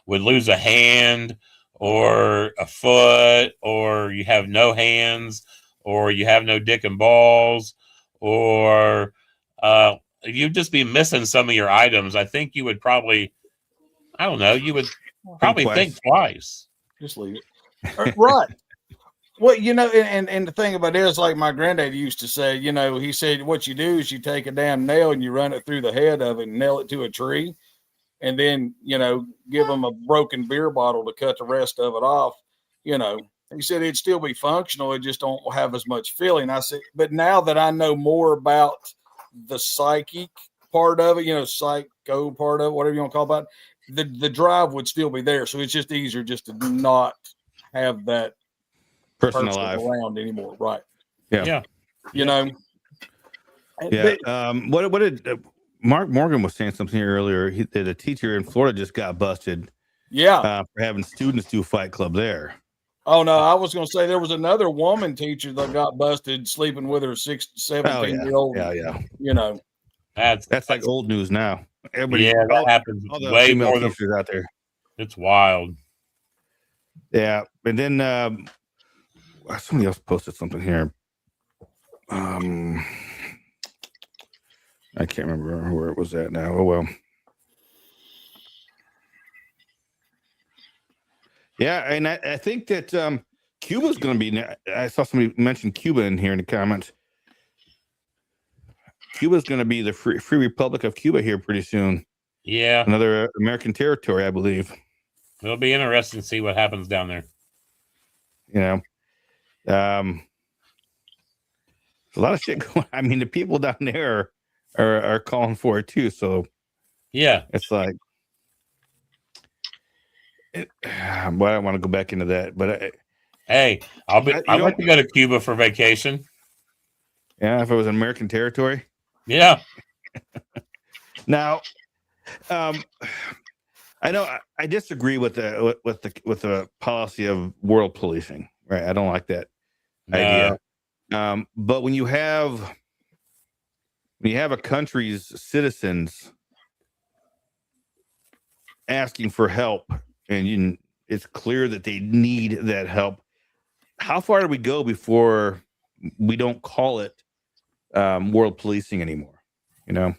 would lose a hand or a foot, or you have no hands, or you have no dick and balls, or you'd just be missing some of your items, I think you would probably, I don't know, you would probably think twice. Just leave it. Right. Well, you know, and the thing about it is, like my granddad used to say, you know, he said, what you do is you take a damn nail and you run it through the head of it and nail it to a tree, and then, you know, give them a broken beer bottle to cut the rest of it off. You know, he said it'd still be functional. It just don't have as much feeling. I said, but now that I know more about the psychic part of it, you know, psycho part of it, whatever you want to call it, the drive would still be there. So it's just easier just to not have that person alive around anymore. Right. Yeah. You know. Yeah. What did Mark Morgan was saying something here earlier? That a teacher in Florida just got busted. Yeah. For having students do Fight Club there. Oh no, I was going to say there was another woman teacher that got busted sleeping with her 17-year-old. Yeah. You know. That's like old news now. everybody, Yeah, that happens all the way female more than teachers out there. it's wild. Yeah, and then somebody else posted something here. I can't remember where it was at now. Oh well. Yeah, and I think that Cuba's going to be. I saw somebody mention Cuba in here in the comments. Cuba's going to be the free Republic of Cuba here pretty soon. Yeah, Another American territory, I believe. it'll be interesting to see what happens down there. You know, there's a lot of shit going. I mean, the people down there are calling for it too. So Yeah, it's like, but I don't want to go back into that. But hey, I'd like to go to Cuba for vacation. yeah, if it was an American territory. Yeah. Now, I know I disagree with the policy of world policing. Right, I don't like that idea. But when you have a country's citizens asking for help, and it's clear that they need that help, how far do we go before we don't call it world policing anymore? You know.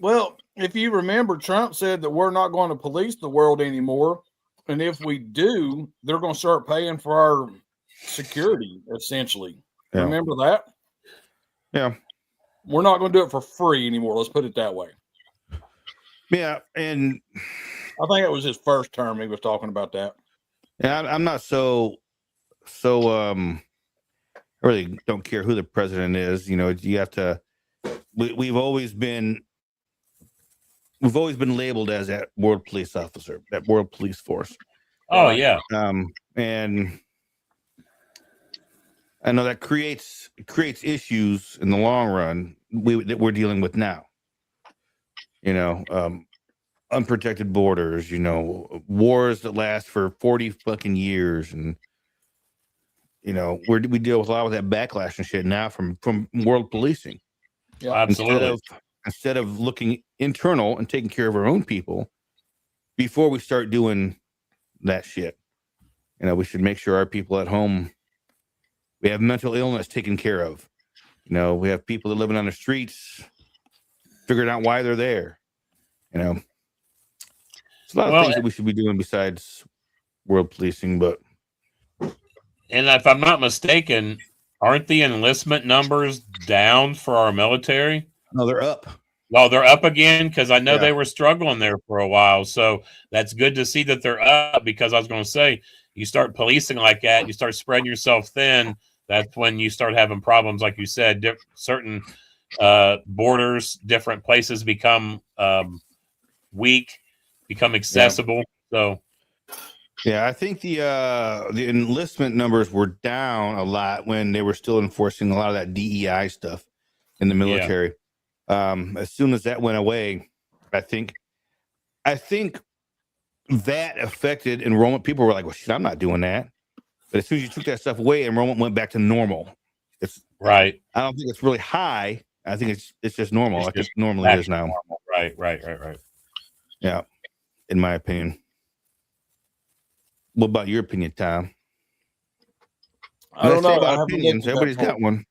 Well, if you remember, Trump said that we're not going to police the world anymore. And if we do, they're going to start paying for our security, essentially. Yeah. Remember that? Yeah. We're not going to do it for free anymore. Let's put it that way. Yeah. And I think it was his first term he was talking about that. Yeah, I'm not so. I really don't care who the president is. You know, you have to. We've always been labeled as that world police officer, that world police force. Oh yeah. And I know that creates issues in the long run that we're dealing with now. You know, unprotected borders. You know, wars that last for 40 fucking years, and you know, we deal with a lot of that backlash and shit now from world policing. Yeah, absolutely. Instead of looking internal and taking care of our own people before we start doing that shit. You know, we should make sure our people at home, we have mental illness taken care of. You know, we have people that are living on the streets, figuring out why they're there. You know, it's a lot of things that we should be doing besides world policing. But, and if I'm not mistaken, aren't the enlistment numbers down for our military? No, they're up. Well, they're up again, because I know they were struggling there for a while. So that's good to see that they're up, because I was going to say, you start policing like that, you start spreading yourself thin, that's when you start having problems. Like you said, certain borders, different places become weak, become accessible. Yeah. So, yeah, I think the enlistment numbers were down a lot when they were still enforcing a lot of that DEI stuff in the military. Yeah. As soon as that went away, I think that affected enrollment. People were like, "Well, shit, I'm not doing that." But as soon as you took that stuff away, enrollment went back to normal. It's right. I don't think it's really high. I think it's just normal, like it normally is now. Normal. Right. Yeah, in my opinion. What about your opinion, Tom? I don't know. About opinions. Everybody's got one.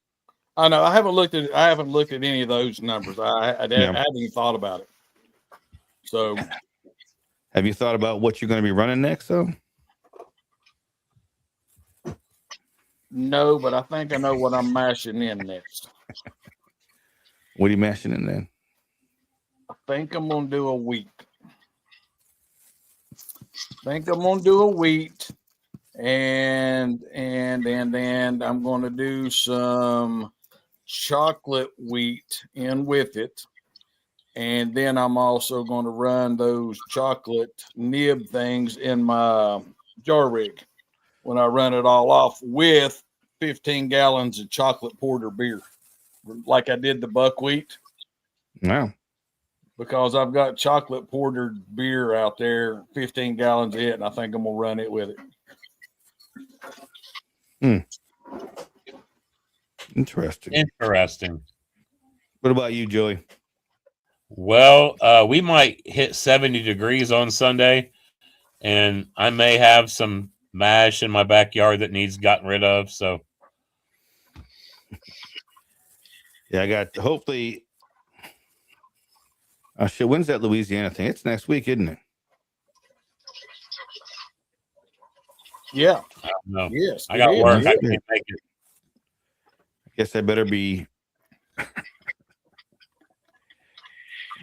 I know. I haven't looked at any of those numbers. I haven't even thought about it. So, have you thought about what you're going to be running next, though? No, but I think I know what I'm mashing in next. What are you mashing in then? I think I'm going to do a wheat. And I'm going to do some chocolate wheat in with it. And then I'm also going to run those chocolate nib things in my jar rig when I run it all off with 15 gallons of chocolate porter beer, like I did the buckwheat. Wow. Because I've got chocolate porter beer out there, 15 gallons of it, and I think I'm going to run it with it. Interesting. Interesting. What about you, Joey? Well, we might hit 70 degrees on Sunday, and I may have some mash in my backyard that needs gotten rid of. So, Yeah, I got hopefully. Oh shit! When's that Louisiana thing? It's next week, isn't it? Yeah. no, Yes. I got it is. work. I Yeah. can't make it. I guess I better be.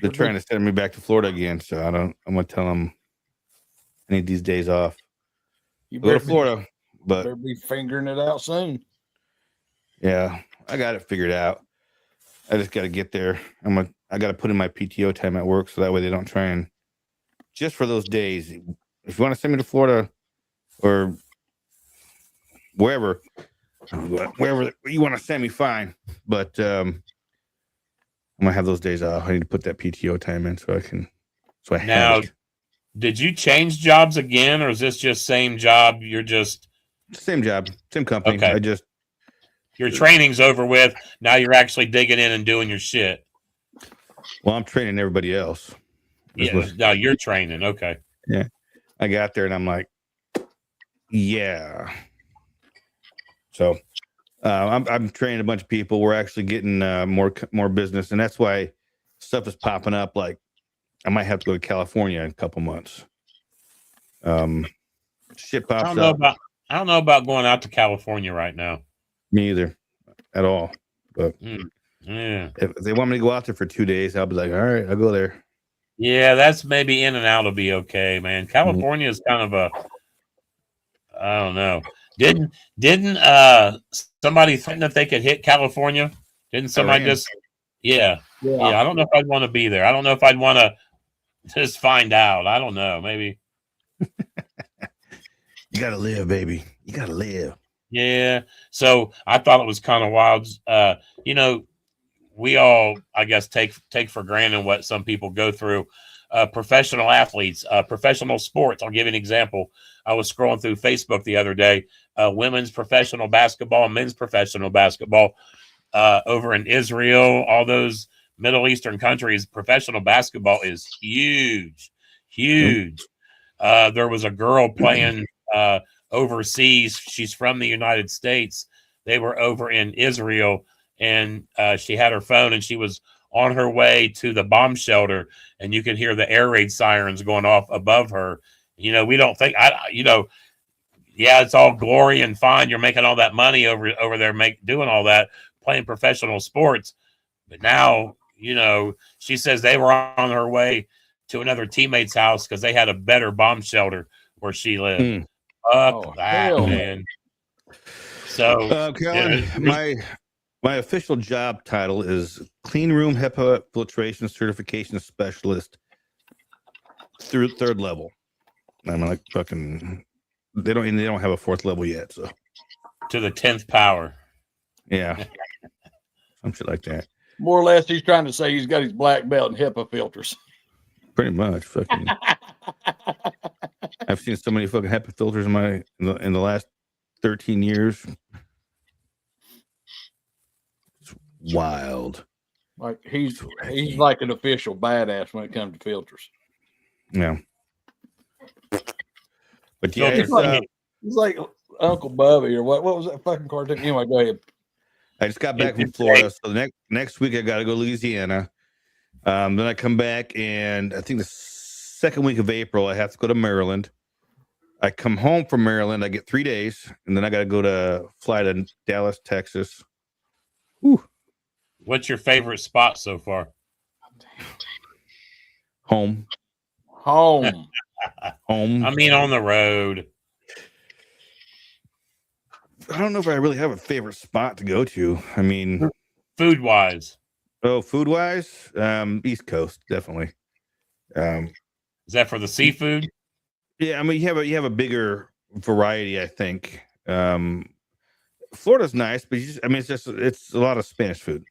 They're trying to send me back to Florida again, so I don't. I'm gonna tell them I need these days off. You Go to better Florida, but better be fingering it out soon. yeah, I got it figured out. I just got to get there. I got to put in my PTO time at work, so that way they don't try and just for those days. If you want to send me to Florida or wherever you want to send me, fine. But I'm gonna have those days off. I need to put that PTO time in so I can. So I Now, have it. did you change jobs again, or is this just same job? You're just Same job, same company. Okay. I just your training's over with. Now you're actually digging in and doing your shit. I'm training everybody else. Yeah, now you're training. Okay. I got there and I'm like, yeah. So I'm training a bunch of people. We're actually getting more business, and that's why stuff is popping up. Like I might have to go to California in a couple months. Shit I pops don't know up. about I don't know about going out to California right now. Me either, at all. But Yeah. if they want me to go out there for 2 days, I'll be like, all right, I'll go there. Yeah, that's maybe in and out will be okay, man. California is kind of a I don't know. Didn't somebody think that they could hit California? Didn't somebody Iran. just yeah. I don't know if I'd want to be there. I don't know if I'd want to just find out. I don't know. Maybe. You gotta live, baby. You gotta live. Yeah. So I thought it was kind of wild. You know, we all, I guess, take for granted what some people go through. Professional athletes, professional sports. I'll give you an example. I was scrolling through Facebook the other day. Women's professional basketball, men's professional basketball over in Israel, all those Middle Eastern countries. Professional basketball is huge, huge. There was a girl playing overseas. She's from the United States. They were over in Israel, and she had her phone, and she was on her way to the bomb shelter, and you could hear the air raid sirens going off above her. You know, we don't think yeah, it's all glory and fine. You're making all that money over there, doing all that, playing professional sports. But now, you know, she says they were on her way to another teammate's house because they had a better bomb shelter where she lived. Fuck that, hell. man. So, Colin, my official job title is Clean Room HEPA Filtration Certification Specialist through 3rd level. I'm like fucking. They don't have a 4th level yet, so to the 10th power. Yeah, some shit like that. More or less, he's trying to say he's got his black belt and HEPA filters. Pretty much, fucking. I've seen so many fucking HEPA filters in the last 13 years. It's wild. Like he's like an official badass when it comes to filters. Yeah. But yeah, He's like Uncle Bubby or what was that fucking cartoon? Anyway, go ahead. I just got back from Florida, so next week I got to go to Louisiana. Then I come back, and I think the 2nd week of April I have to go to Maryland. I come home from Maryland. I get 3 days, and then I got to fly to Dallas, Texas. Whew. What's your favorite spot so far? Home. I mean, on the road. I don't know if I really have a favorite spot to go to. I mean, food wise. Oh, food wise, East Coast definitely. Is that for the seafood? Yeah, I mean you have a bigger variety, I think. Florida's nice, but it's a lot of Spanish food.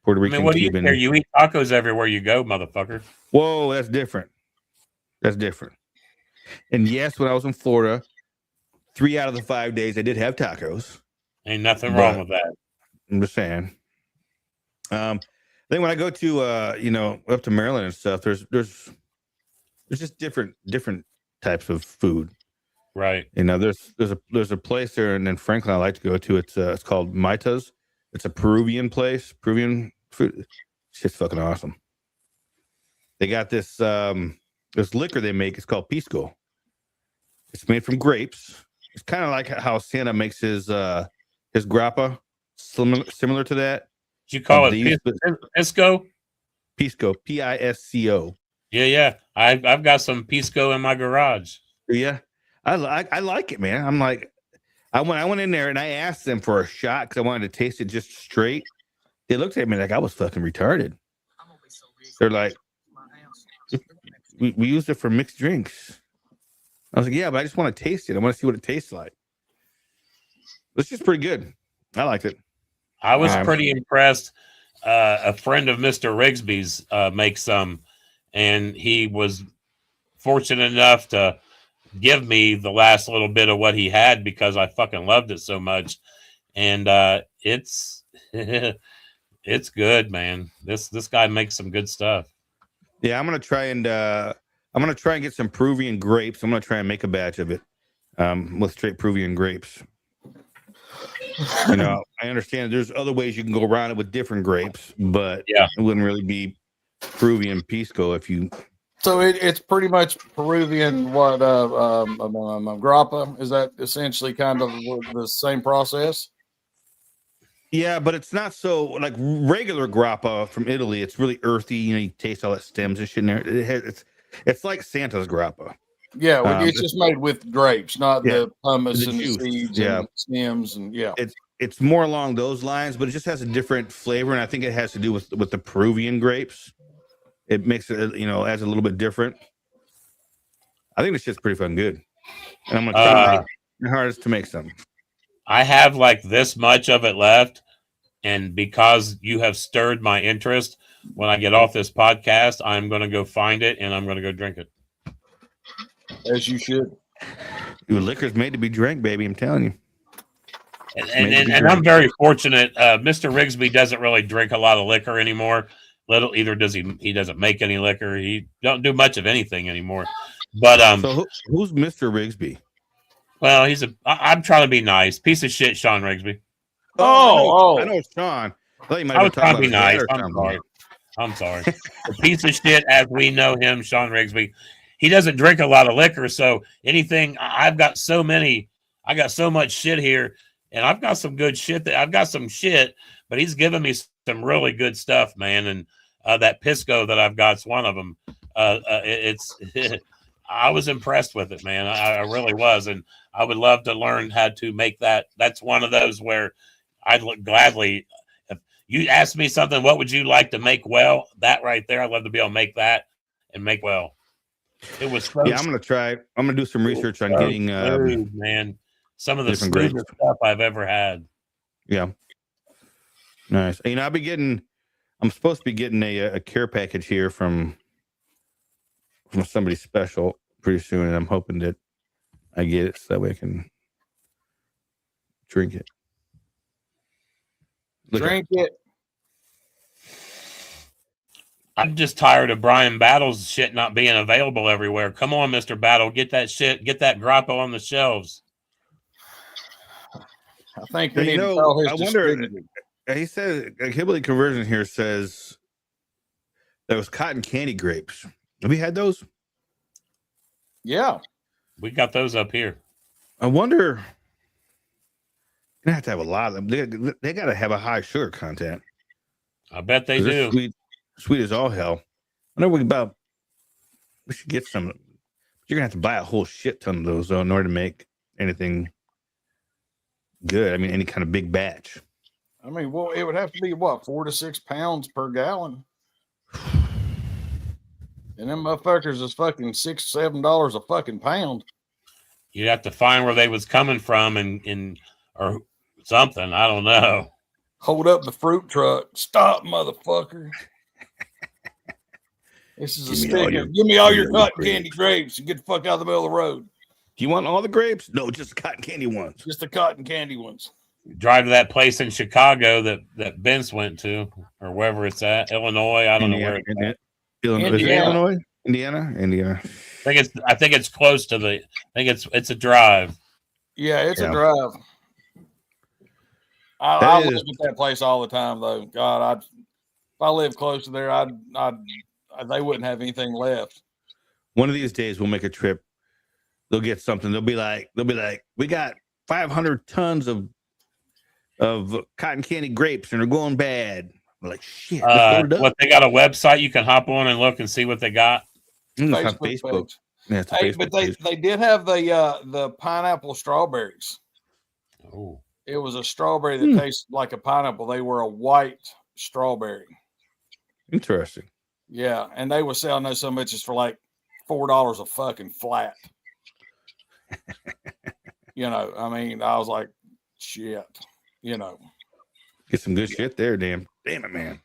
Puerto Rican, what do Cuban. You care? You eat tacos everywhere you go, motherfucker. Whoa, that's different. That's different. And yes, when I was in Florida, 3 out of the 5 days I did have tacos. Ain't nothing wrong with that. I'm just saying. Then when I go to up to Maryland and stuff, there's just different types of food. Right. There's a place there in Franklin I like to go to. It's called Maita's. It's a Peruvian place. Peruvian food. Shit's fucking awesome. They got this liquor they make. It's called pisco. It's made from grapes. It's kind of like how Santa makes his grappa, similar to that. Did you call it pisco? Pisco, Pisco. Yeah. I've got some pisco in my garage. Yeah, I like it, man. I'm like, I went in there and I asked them for a shot because I wanted to taste it just straight. They looked at me like I was fucking retarded. They're like, we used it for mixed drinks. I was like, yeah, but I just want to taste it. I want to see what it tastes like. It's just pretty good. I liked it. I was pretty impressed. A friend of Mr. Rigsby's makes some, and he was fortunate enough to give me the last little bit of what he had because I fucking loved it so much. And it's it's good, man. This guy makes some good stuff. Yeah, I'm gonna try and get some Peruvian grapes. I'm gonna try and make a batch of it with straight Peruvian grapes. I understand there's other ways you can go around it with different grapes, but yeah, it wouldn't really be Peruvian pisco if you. So it's pretty much Peruvian grappa. Is that essentially kind of the same process? Yeah, but it's not so like regular grappa from Italy. It's really earthy. You taste all that stems and shit in there. It's like Santa's grappa. Yeah, it's just made with grapes, not the hummus and juice. The seeds and stems and It's more along those lines, but it just has a different flavor, and I think it has to do with the Peruvian grapes. It makes it, adds a little bit different. I think this shit's pretty fucking good, and I'm gonna try my hardest to make some. I have like this much of it left, and because you have stirred my interest, when I get off this podcast, I'm going to go find it and I'm going to go drink it. As you should. Your liquor's made to be drank, baby. I'm telling you. And I'm very fortunate. Mr. Rigsby doesn't really drink a lot of liquor anymore. Either does he doesn't make any liquor. He don't do much of anything anymore. But so who's Mr. Rigsby? Well, I'm trying to be nice. Piece of shit, Sean Rigsby. I know Sean. I was trying to be nice. I'm sorry. A piece of shit as we know him, Sean Rigsby. He doesn't drink a lot of liquor, so anything. I got so much shit here, and I've got some good shit. I've got some shit, but he's giving me some really good stuff, man. And that Pisco that I've got is one of them. I was impressed with it, man. I really was, and I would love to learn how to make that. That's one of those where I'd gladly. If you ask me something, what would you like to make well? That right there, I'd love to be able to make that and make well. It was so I'm gonna try. I'm gonna do some research on getting man, some of the smoothest stuff I've ever had. Yeah, nice. I'm supposed to be getting a care package here from somebody special pretty soon, and I'm hoping that I get it so that way I can drink it. Drink it. I'm just tired of Brian Battle's shit not being available everywhere. Come on, Mr. Battle, get that shit, get that grappa on the shelves. I think we need to tell his. I wonder. He said Hillbilly Conversion here says there was cotton candy grapes. Have you had those? Yeah, we got those up here. I wonder. You're gonna have to have a lot of them. They got to have a high sugar content. I bet they do. Sweet as all hell. I know we should get some. You're gonna have to buy a whole shit ton of those though in order to make anything good. I mean, any kind of big batch. I mean, well, it would have to be 4 to 6 pounds per gallon. And them motherfuckers is fucking $6-7 a fucking pound. You'd have to find where they was coming from and or something. I don't know. Hold up the fruit truck. Stop, motherfucker. This is a sticker. Give me all your cotton candy grapes and get the fuck out of the middle of the road. Do you want all the grapes? No, just the cotton candy ones. Just the cotton candy ones. drive to that place in Chicago that Vince went to, or wherever it's at, Illinois. I don't know where it's at. Is it Illinois? Indiana. I think it's close to the. I think it's a drive. Yeah, it's a drive. I live at that place all the time, though. God, if I lived close to there, they wouldn't have anything left. One of these days, we'll make a trip. They'll get something. They'll be like, we got 500 tons of cotton candy grapes, and they're going bad. We're like, shit. What, they got a website you can hop on and look and see what they got? Facebook. Yeah, hey, but they did have the pineapple strawberries. Oh. It was a strawberry that tasted like a pineapple. They were a white strawberry. Interesting. Yeah, and they were selling those so much as for like $4 a fucking flat. I mean, I was like, shit. Get some good shit there, damn it, man.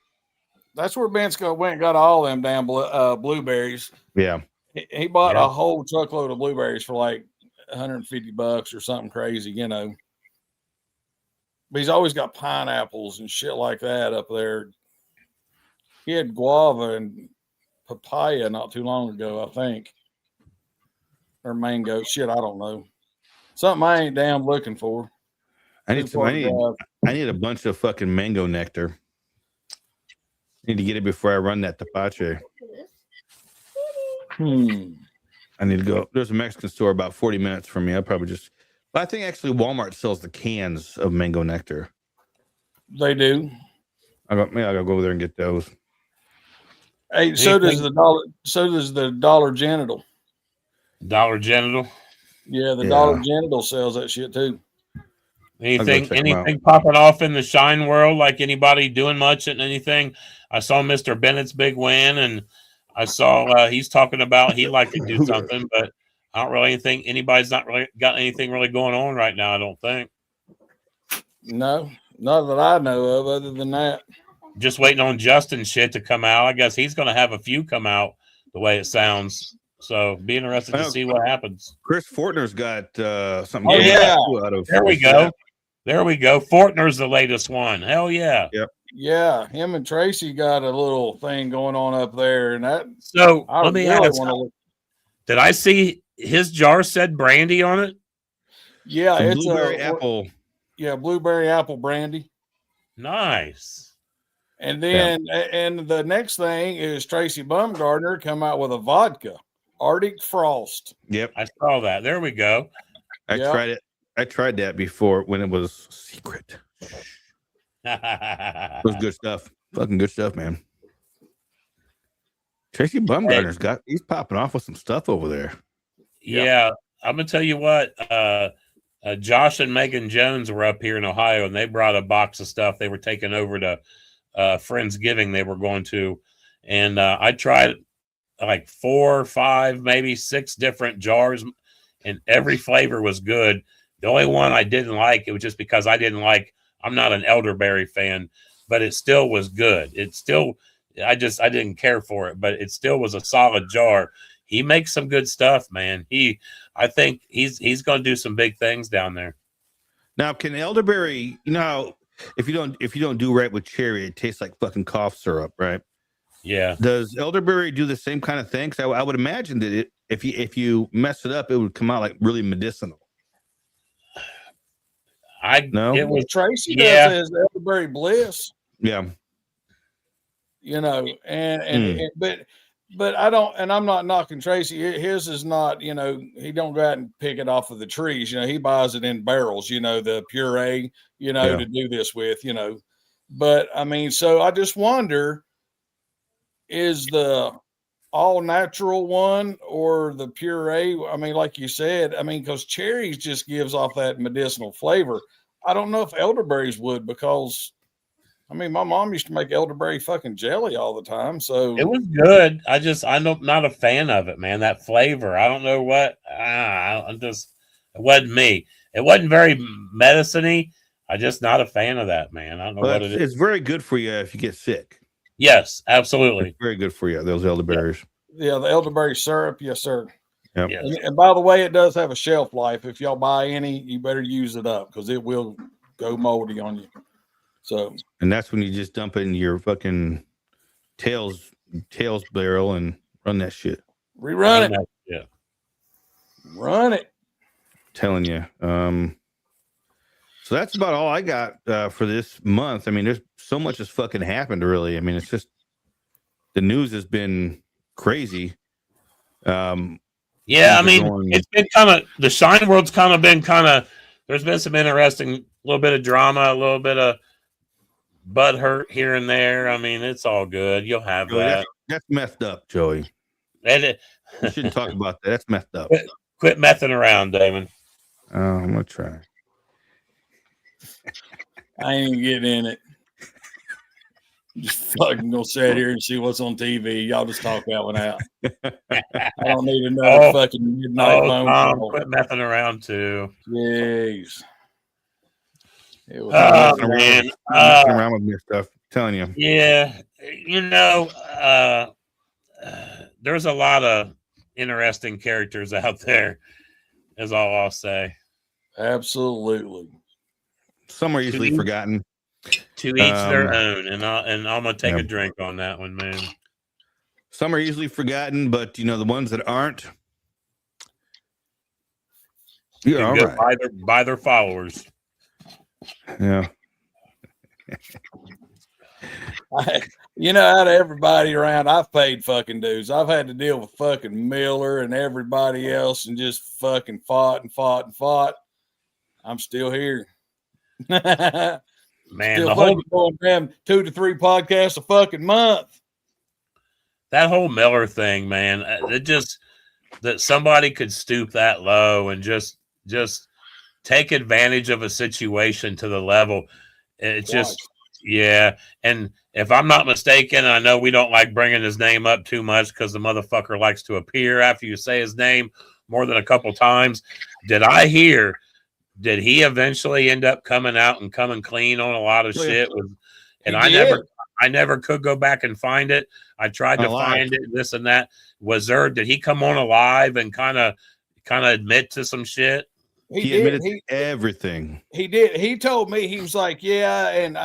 That's where Ben's went and got all them damn blueberries. Yeah. He bought a whole truckload of blueberries for like $150 or something crazy, But he's always got pineapples and shit like that up there. He had guava and papaya not too long ago, I think. Or mango. Shit, I don't know. Something I ain't damn looking for. I need a bunch of fucking mango nectar. Need to get it before I run that tapache. I need to go. There's a Mexican store about 40 minutes from me. I think actually Walmart sells the cans of mango nectar. They do. I gotta go over there and get those. Hey, so does the Dollar Genital. Dollar Genital? Yeah, the Dollar Genital sells that shit too. Anything popping off in the Shine world? Like anybody doing much and anything? I saw Mr. Bennett's big win, and I saw he's talking about he'd like to do something, but I don't really think anybody's not really got anything really going on right now. I don't think. No, not that I know of. Other than that, just waiting on Justin shit to come out. I guess he's going to have a few come out the way it sounds. So be interested to see what happens. Chris Fortner's got something. Oh yeah, there we go. There we go. Fortner's the latest one. Hell yeah. Yep. Yeah, him and Tracy got a little thing going on up there, and that. So let me ask: did I see his jar said brandy on it? Yeah, it's blueberry apple. Yeah, blueberry apple brandy. Nice. And then, and the next thing is Tracy Bumgardner come out with a vodka, Arctic Frost. Yep, I saw that. There we go. I tried it. I tried that before when it was secret. It was good stuff. Fucking good stuff, man. Tracy Bumgardner's he's popping off with some stuff over there. Yeah, I'm gonna tell you what. Josh and Megan Jones were up here in Ohio, and they brought a box of stuff. They were taking over to Friendsgiving. They were going to, and I tried like 4, 5, maybe 6 different jars, and every flavor was good. The only one I didn't like, it was just because I'm not an elderberry fan, but it still was good. I didn't care for it, but it still was a solid jar. He makes some good stuff, man. I think he's going to do some big things down there. Now, can elderberry, if you don't do right with cherry, it tastes like fucking cough syrup, right? Yeah. Does elderberry do the same kind of thing? So I would imagine that if you mess it up, it would come out like really medicinal. It was Tracy does his elderberry bliss. Yeah. But I don't, and I'm not knocking Tracy. His is not, he don't go out and pick it off of the trees. He buys it in barrels, the puree, to do this with, But I mean, so I just wonder, is the all natural one or the puree? I mean, like you said, because cherries just gives off that medicinal flavor. I don't know if elderberries would, because my mom used to make elderberry fucking jelly all the time. So it was good. I'm not a fan of it, man. That flavor. I don't know what. It wasn't me. It wasn't very medicine-y. I'm just not a fan of that, man. I don't know what it is. It's very good for you if you get sick. Yes, absolutely. It's very good for you, those elderberries. Yeah, the elderberry syrup. Yes, sir. Yep. Yes. And by the way, it does have a shelf life. If y'all buy any, you better use it up, because it will go moldy on you. So, and that's when you just dump it in your fucking tails barrel and run that shit. rerun it. Yeah. Run it. Telling you. So that's about all I got for this month. I mean, there's so much has fucking happened, really. I mean, it's just the news has been crazy. Yeah, I mean, it's been kind of the Shine World's kind of been there's been some interesting, little bit of drama, a little bit of butt hurt here and there. I mean, it's all good. You'll have Joey, that. That's messed up, Joey. You shouldn't talk about that. That's messed up. Quit messing around, Damon. Oh, I'm gonna try. I ain't getting in it. Just fucking gonna sit here and see what's on TV. Y'all just talk that one out. I don't need another fucking midnight phone call. Quit messing around too. Jeez. It was messing around with your stuff. I'm telling you. Yeah, you know, there's a lot of interesting characters out there. Is all I'll say. Absolutely. Some are easily forgotten. To each their own, and I'm gonna take a drink on that one, man. Some are easily forgotten, but you know the ones that aren't, you're all right. By their followers. Yeah. Out of everybody around, I've paid fucking dues. I've had to deal with fucking Miller and everybody else, and just fucking fought. I'm still here. Man, still the whole going damn 2 to 3 podcasts a fucking month. That whole Miller thing, man, that somebody could stoop that low and just take advantage of a situation to the level. It's just, yeah. And if I'm not mistaken, I know we don't like bringing his name up too much because the motherfucker likes to appear after you say his name more than a couple times. Did he eventually end up coming out and coming clean on a lot of shit? And I never could go back and find it. I tried to find it, this and that. Did he come on alive and kind of admit to some shit? He admitted to everything. He did. He told me, he was like, yeah, and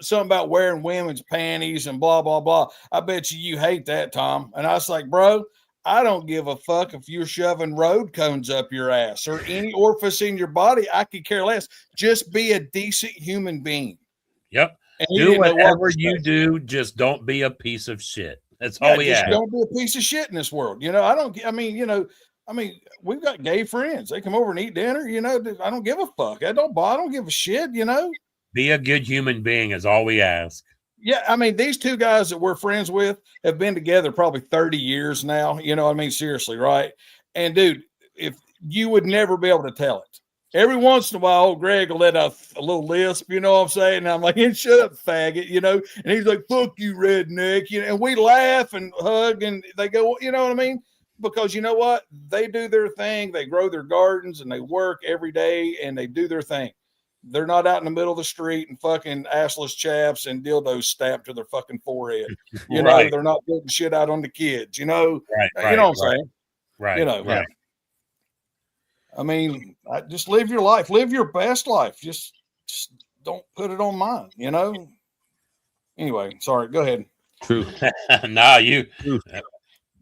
something about wearing women's panties and blah, blah, blah. I bet you hate that, Tom. And I was like, bro, I don't give a fuck if you're shoving road cones up your ass or any orifice in your body. I could care less. Just be a decent human being. Yep. Do whatever you do. Just don't be a piece of shit. That's all we ask. Don't be a piece of shit in this world. We've got gay friends. They come over and eat dinner. I don't give a fuck. I don't give a shit. Be a good human being is all we ask. Yeah, these two guys that we're friends with have been together probably 30 years now. Seriously, right? And dude, if you would never be able to tell it. Every once in a while, old Greg will let out a little lisp, you know what I'm saying? And I'm like, shut up, faggot, And he's like, fuck you, redneck. And we laugh and hug and they go, you know what I mean? Because you know what? They do their thing. They grow their gardens and they work every day and they do their thing. They're not out in the middle of the street and fucking assless chaps and dildos stamped to their fucking forehead. They're not getting shit out on the kids, Right, you know what I'm saying? Right. Right. Just live your life. Live your best life. Just don't put it on mine, Anyway, sorry. Go ahead. True.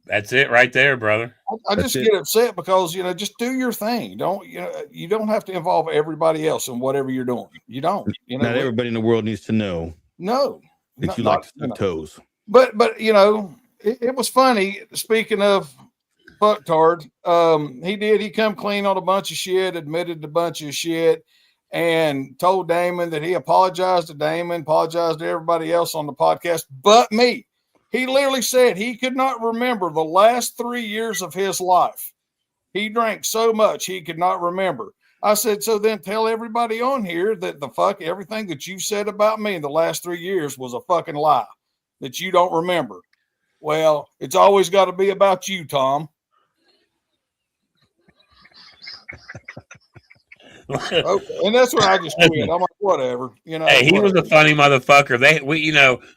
That's it right there, brother. I just get upset because, just do your thing. You don't have to involve everybody else in whatever you're doing. You don't. Not everybody in the world needs to know. No. That you like to suck toes. But it was funny. Speaking of fucktard, he come clean on a bunch of shit, admitted a bunch of shit, and told Damon that he apologized to Damon, apologized to everybody else on the podcast, but me. He literally said he could not remember the last 3 years of his life. He drank so much he could not remember. I said, so then tell everybody on here that everything that you said about me in the last 3 years was a fucking lie, that you don't remember. Well, it's always got to be about you, Tom. Okay. And that's what I just quit. I'm like, whatever, Hey, he was a funny motherfucker.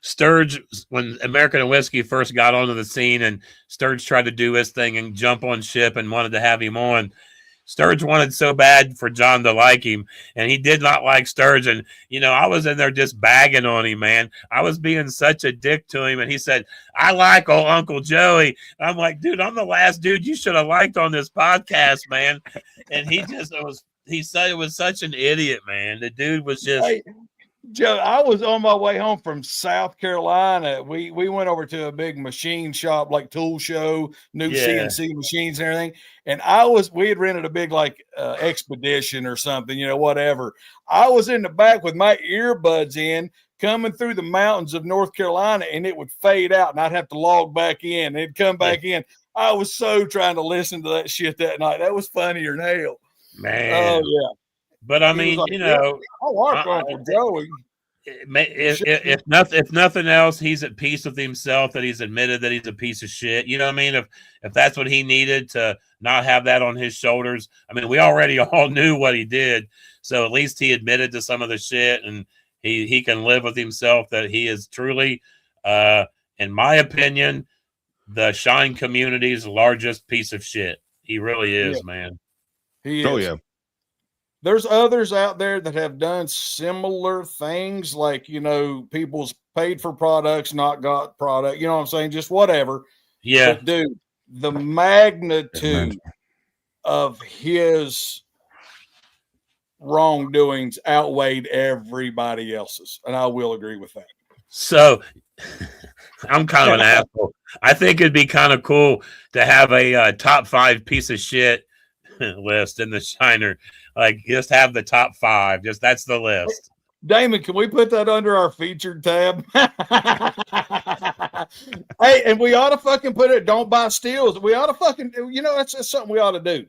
Sturge, when American and Whiskey first got onto the scene and Sturge tried to do his thing and jump on ship and wanted to have him on, Sturge wanted so bad for John to like him, and he did not like Sturge. And, I was in there just bagging on him, man. I was being such a dick to him. And he said, I like old Uncle Joey. I'm like, dude, I'm the last dude you should have liked on this podcast, man. And he said it was such an idiot, man. The dude was just. Hey, Joe, I was on my way home from South Carolina. We went over to a big machine shop, like tool show, new CNC machines and everything. And we had rented a big expedition or something, whatever. I was in the back with my earbuds in, coming through the mountains of North Carolina, and it would fade out, and I'd have to log back in. And it'd come back in. I was so trying to listen to that shit that night. That was funnier than hell. Man. Oh yeah. But I mean, like, I like Uncle Joey. If nothing else, he's at peace with himself that he's admitted that he's a piece of shit. You know what I mean? If that's what he needed to not have that on his shoulders. I mean, we already all knew what he did, so at least he admitted to some of the shit, and he can live with himself that he is truly, in my opinion, the Shine community's largest piece of shit. He really is, man. He is. Oh yeah. There's others out there that have done similar things, like, people's paid for products, not got product, you know what I'm saying? Just whatever. Yeah. But dude, the magnitude of his wrongdoings outweighed everybody else's. And I will agree with that. So I'm kind of an asshole. I think it'd be kind of cool to have a top 5 piece of shit list in the Shiner. Like, just have the top 5. Just that's the list. Damon, can we put that under our featured tab? Hey, and we ought to fucking put it, don't buy steals. We ought to fucking, that's something we ought to do.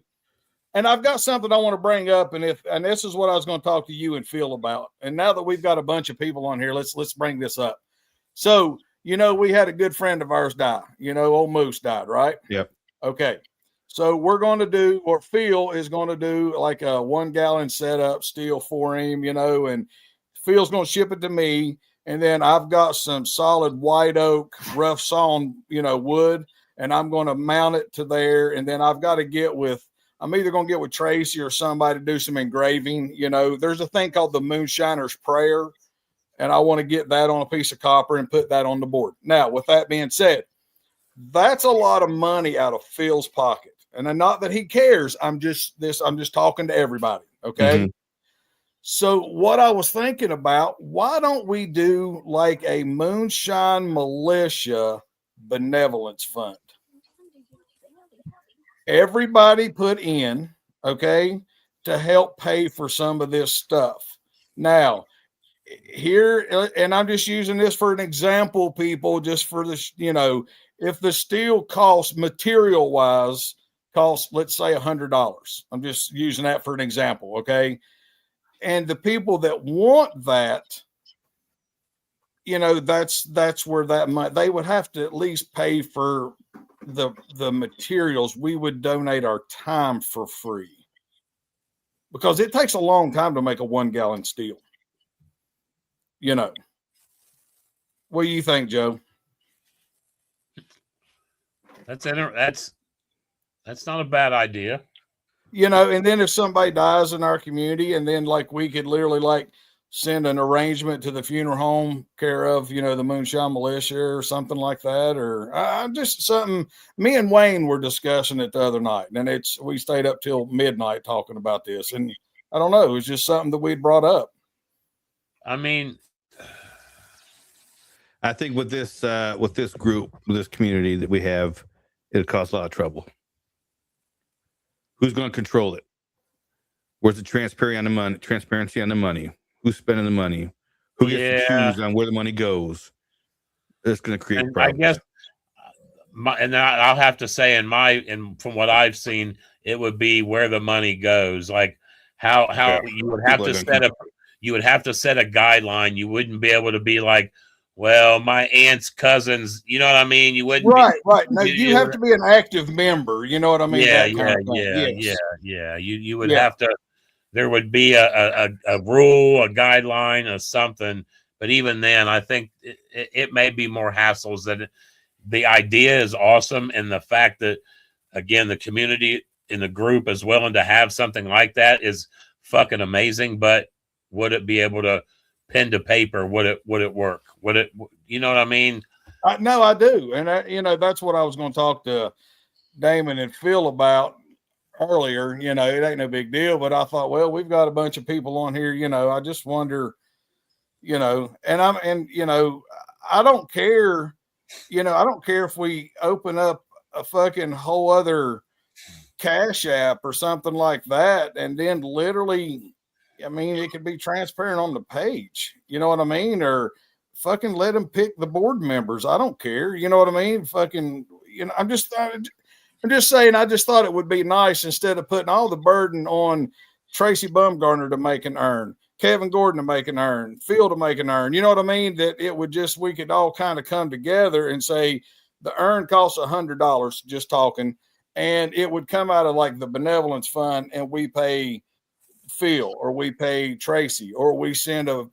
And I've got something I want to bring up, and this is what I was going to talk to you and Phil about. And now that we've got a bunch of people on here, let's bring this up. So, we had a good friend of ours die. Old Moose died, right? Yep. Okay. So we're going to do, or Phil is going to do, like a 1 gallon setup steel for him, and Phil's going to ship it to me. And then I've got some solid white oak, rough sawn, wood, and I'm going to mount it to there. And then I've got to I'm either going to get with Tracy or somebody to do some engraving. There's a thing called the Moonshiner's Prayer, and I want to get that on a piece of copper and put that on the board. Now, with that being said, that's a lot of money out of Phil's pocket. And not that he cares. I'm just talking to everybody. Okay. Mm-hmm. So what I was thinking about, why don't we do like a Moonshine Militia benevolence fund? Everybody put in, okay, to help pay for some of this stuff. Now, here, and I'm just using this for an example, people, just for this, if the steel costs material-wise, let's say $100. I'm just using that for an example, okay? And the people that want that, that's where that money, they would have to at least pay for the materials. We would donate our time for free, because it takes a long time to make a 1 gallon steel. What do you think, Joe? That's not a bad idea. And then if somebody dies in our community, and then we could literally send an arrangement to the funeral home care of, the Moonshine Militia or something like that. Or just something. Me and Wayne were discussing it the other night, and we stayed up till midnight talking about this. And I don't know, it was just something that we'd brought up. I mean, I think with this group, with this community that we have, it'll cause a lot of trouble. Who's going to control it? Where's the transparency on the money? Who's spending the money? Who gets to choose on where the money goes? It's going to create problems. I guess, I'll have to say, from what I've seen, it would be where the money goes. Like how you would have to set a guideline. You wouldn't be able to be like, well, my aunt's cousins, you know what I mean? You wouldn't. Right. No, you have to be an active member. You know what I mean? Yeah. You would have to. There would be a rule, a guideline, or something. But even then, I think it may be more hassles. That the idea is awesome, and the fact that, again, the community in the group is willing to have something like that is fucking amazing. But would it be able to pen to paper? Would it work? Would it, you know what I mean? No, I do. And that's what I was going to talk to Damon and Phil about earlier. It ain't no big deal, but I thought, well, we've got a bunch of people on here, I just wonder, I don't care, I don't care if we open up a fucking whole other Cash App or something like that. And then literally, it could be transparent on the page, you know what I mean? Or fucking let them pick the board members. I don't care. You know what I mean? Fucking, I'm just saying, I just thought it would be nice instead of putting all the burden on Tracy Bumgarner to make an earn, Kevin Gordon to make an earn, Phil to make an earn. You know what I mean? That it would just, we could all kind of come together and say the earn costs $100, just talking, and it would come out of like the benevolence fund, and we pay Phil or we pay Tracy or we send a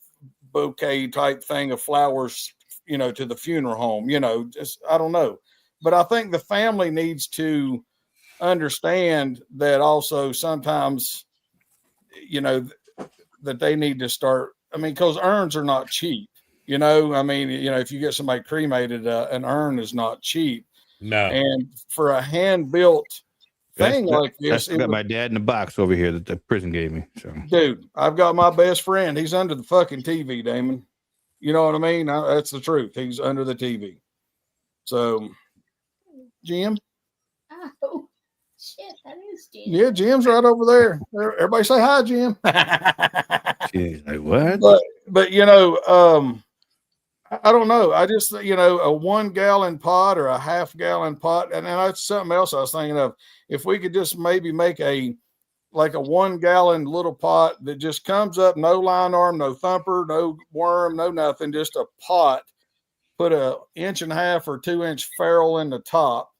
bouquet type thing of flowers, to the funeral home, just, I don't know. But I think the family needs to understand that also sometimes, that they need to start, because urns are not cheap, if you get somebody cremated, an urn is not cheap. No. And for a hand-built thing like this, I got my dad in the box over here that the prison gave me. So, dude, I've got my best friend. He's under the fucking TV, Damon. You know what I mean? That's the truth. He's under the TV. So, Jim. Oh, shit, that is Jim. Yeah, Jim's right over there. Everybody say hi, Jim. Jeez, like what? But I don't know. I just, a 1 gallon pot or a half gallon pot. And that's something else I was thinking of. If we could just maybe make a 1 gallon little pot that just comes up, no line arm, no thumper, no worm, no nothing, just a pot, put a 1.5 or 2 inch ferrule in the top.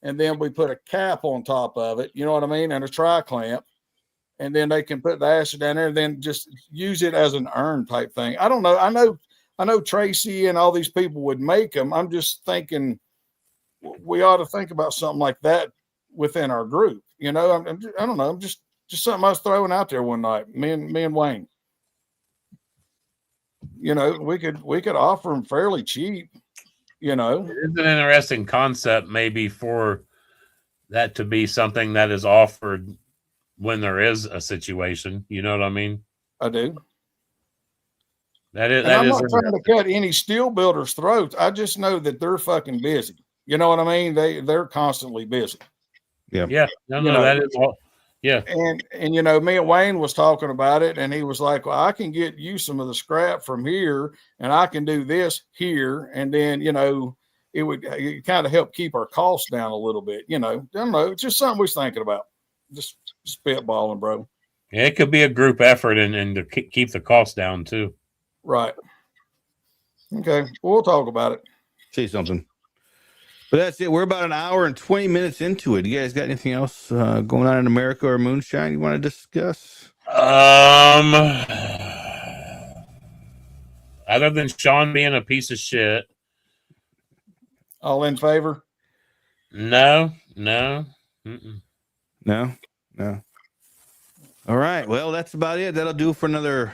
And then we put a cap on top of it. You know what I mean? And a tri-clamp. And then they can put the ashes down there and then just use it as an urn type thing. I don't know. I know Tracy and all these people would make them. I'm just thinking we ought to think about something like that within our group. I don't know. I'm just something I was throwing out there one night. Me and Wayne. We could offer them fairly cheap. It's an interesting concept, maybe for that to be something that is offered when there is a situation. You know what I mean? I do. I'm not trying to cut any steel builders' throats. I just know that they're fucking busy. You know what I mean? They're constantly busy. Yeah. Yeah. No, that is all. Yeah. And me and Wayne was talking about it, and he was like, well, I can get you some of the scrap from here, and I can do this here. And then, it would kind of help keep our costs down a little bit. I don't know. It's just something we was thinking about. Just spitballing, bro. Yeah, it could be a group effort and to keep the costs down too. Right. Okay. We'll talk about it. Say something. But that's it. We're about an hour and 20 minutes into it. You guys got anything else going on in America or Moonshine you want to discuss? Other than Sean being a piece of shit. All in favor? No. Mm-mm. No. All right. Well, that's about it. That'll do for another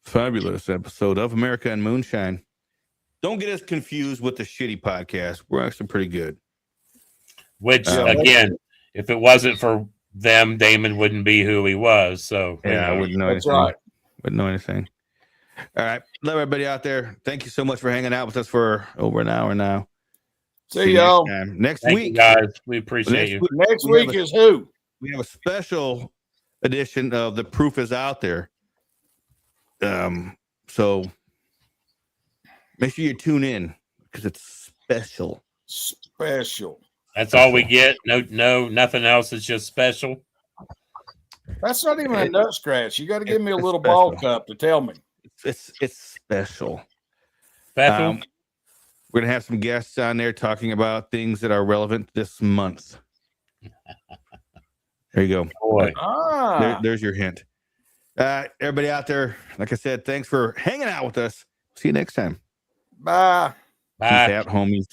fabulous episode of America and Moonshine. Don't get us confused with the shitty podcast. We're actually pretty good. Which, again, if it wasn't for them, Damon wouldn't be who he was. So, yeah, I wouldn't know anything. Right. Wouldn't know anything. All right. Love everybody out there. Thank you so much for hanging out with us for over an hour now. See y'all next Thank week, you guys. We appreciate you. Next week is who? We have a special edition of The Proof Is Out There. So make sure you tune in because it's special. Special. That's all we get. No, nothing else. It's just special. That's not even a nut scratch. You got to give me a little ball cup to tell me. It's special. Special. We're gonna have some guests on there talking about things that are relevant this month. There you go. Boy. There's your hint. Everybody out there, like I said, thanks for hanging out with us. See you next time. Bye. Bye. Peace out, homies.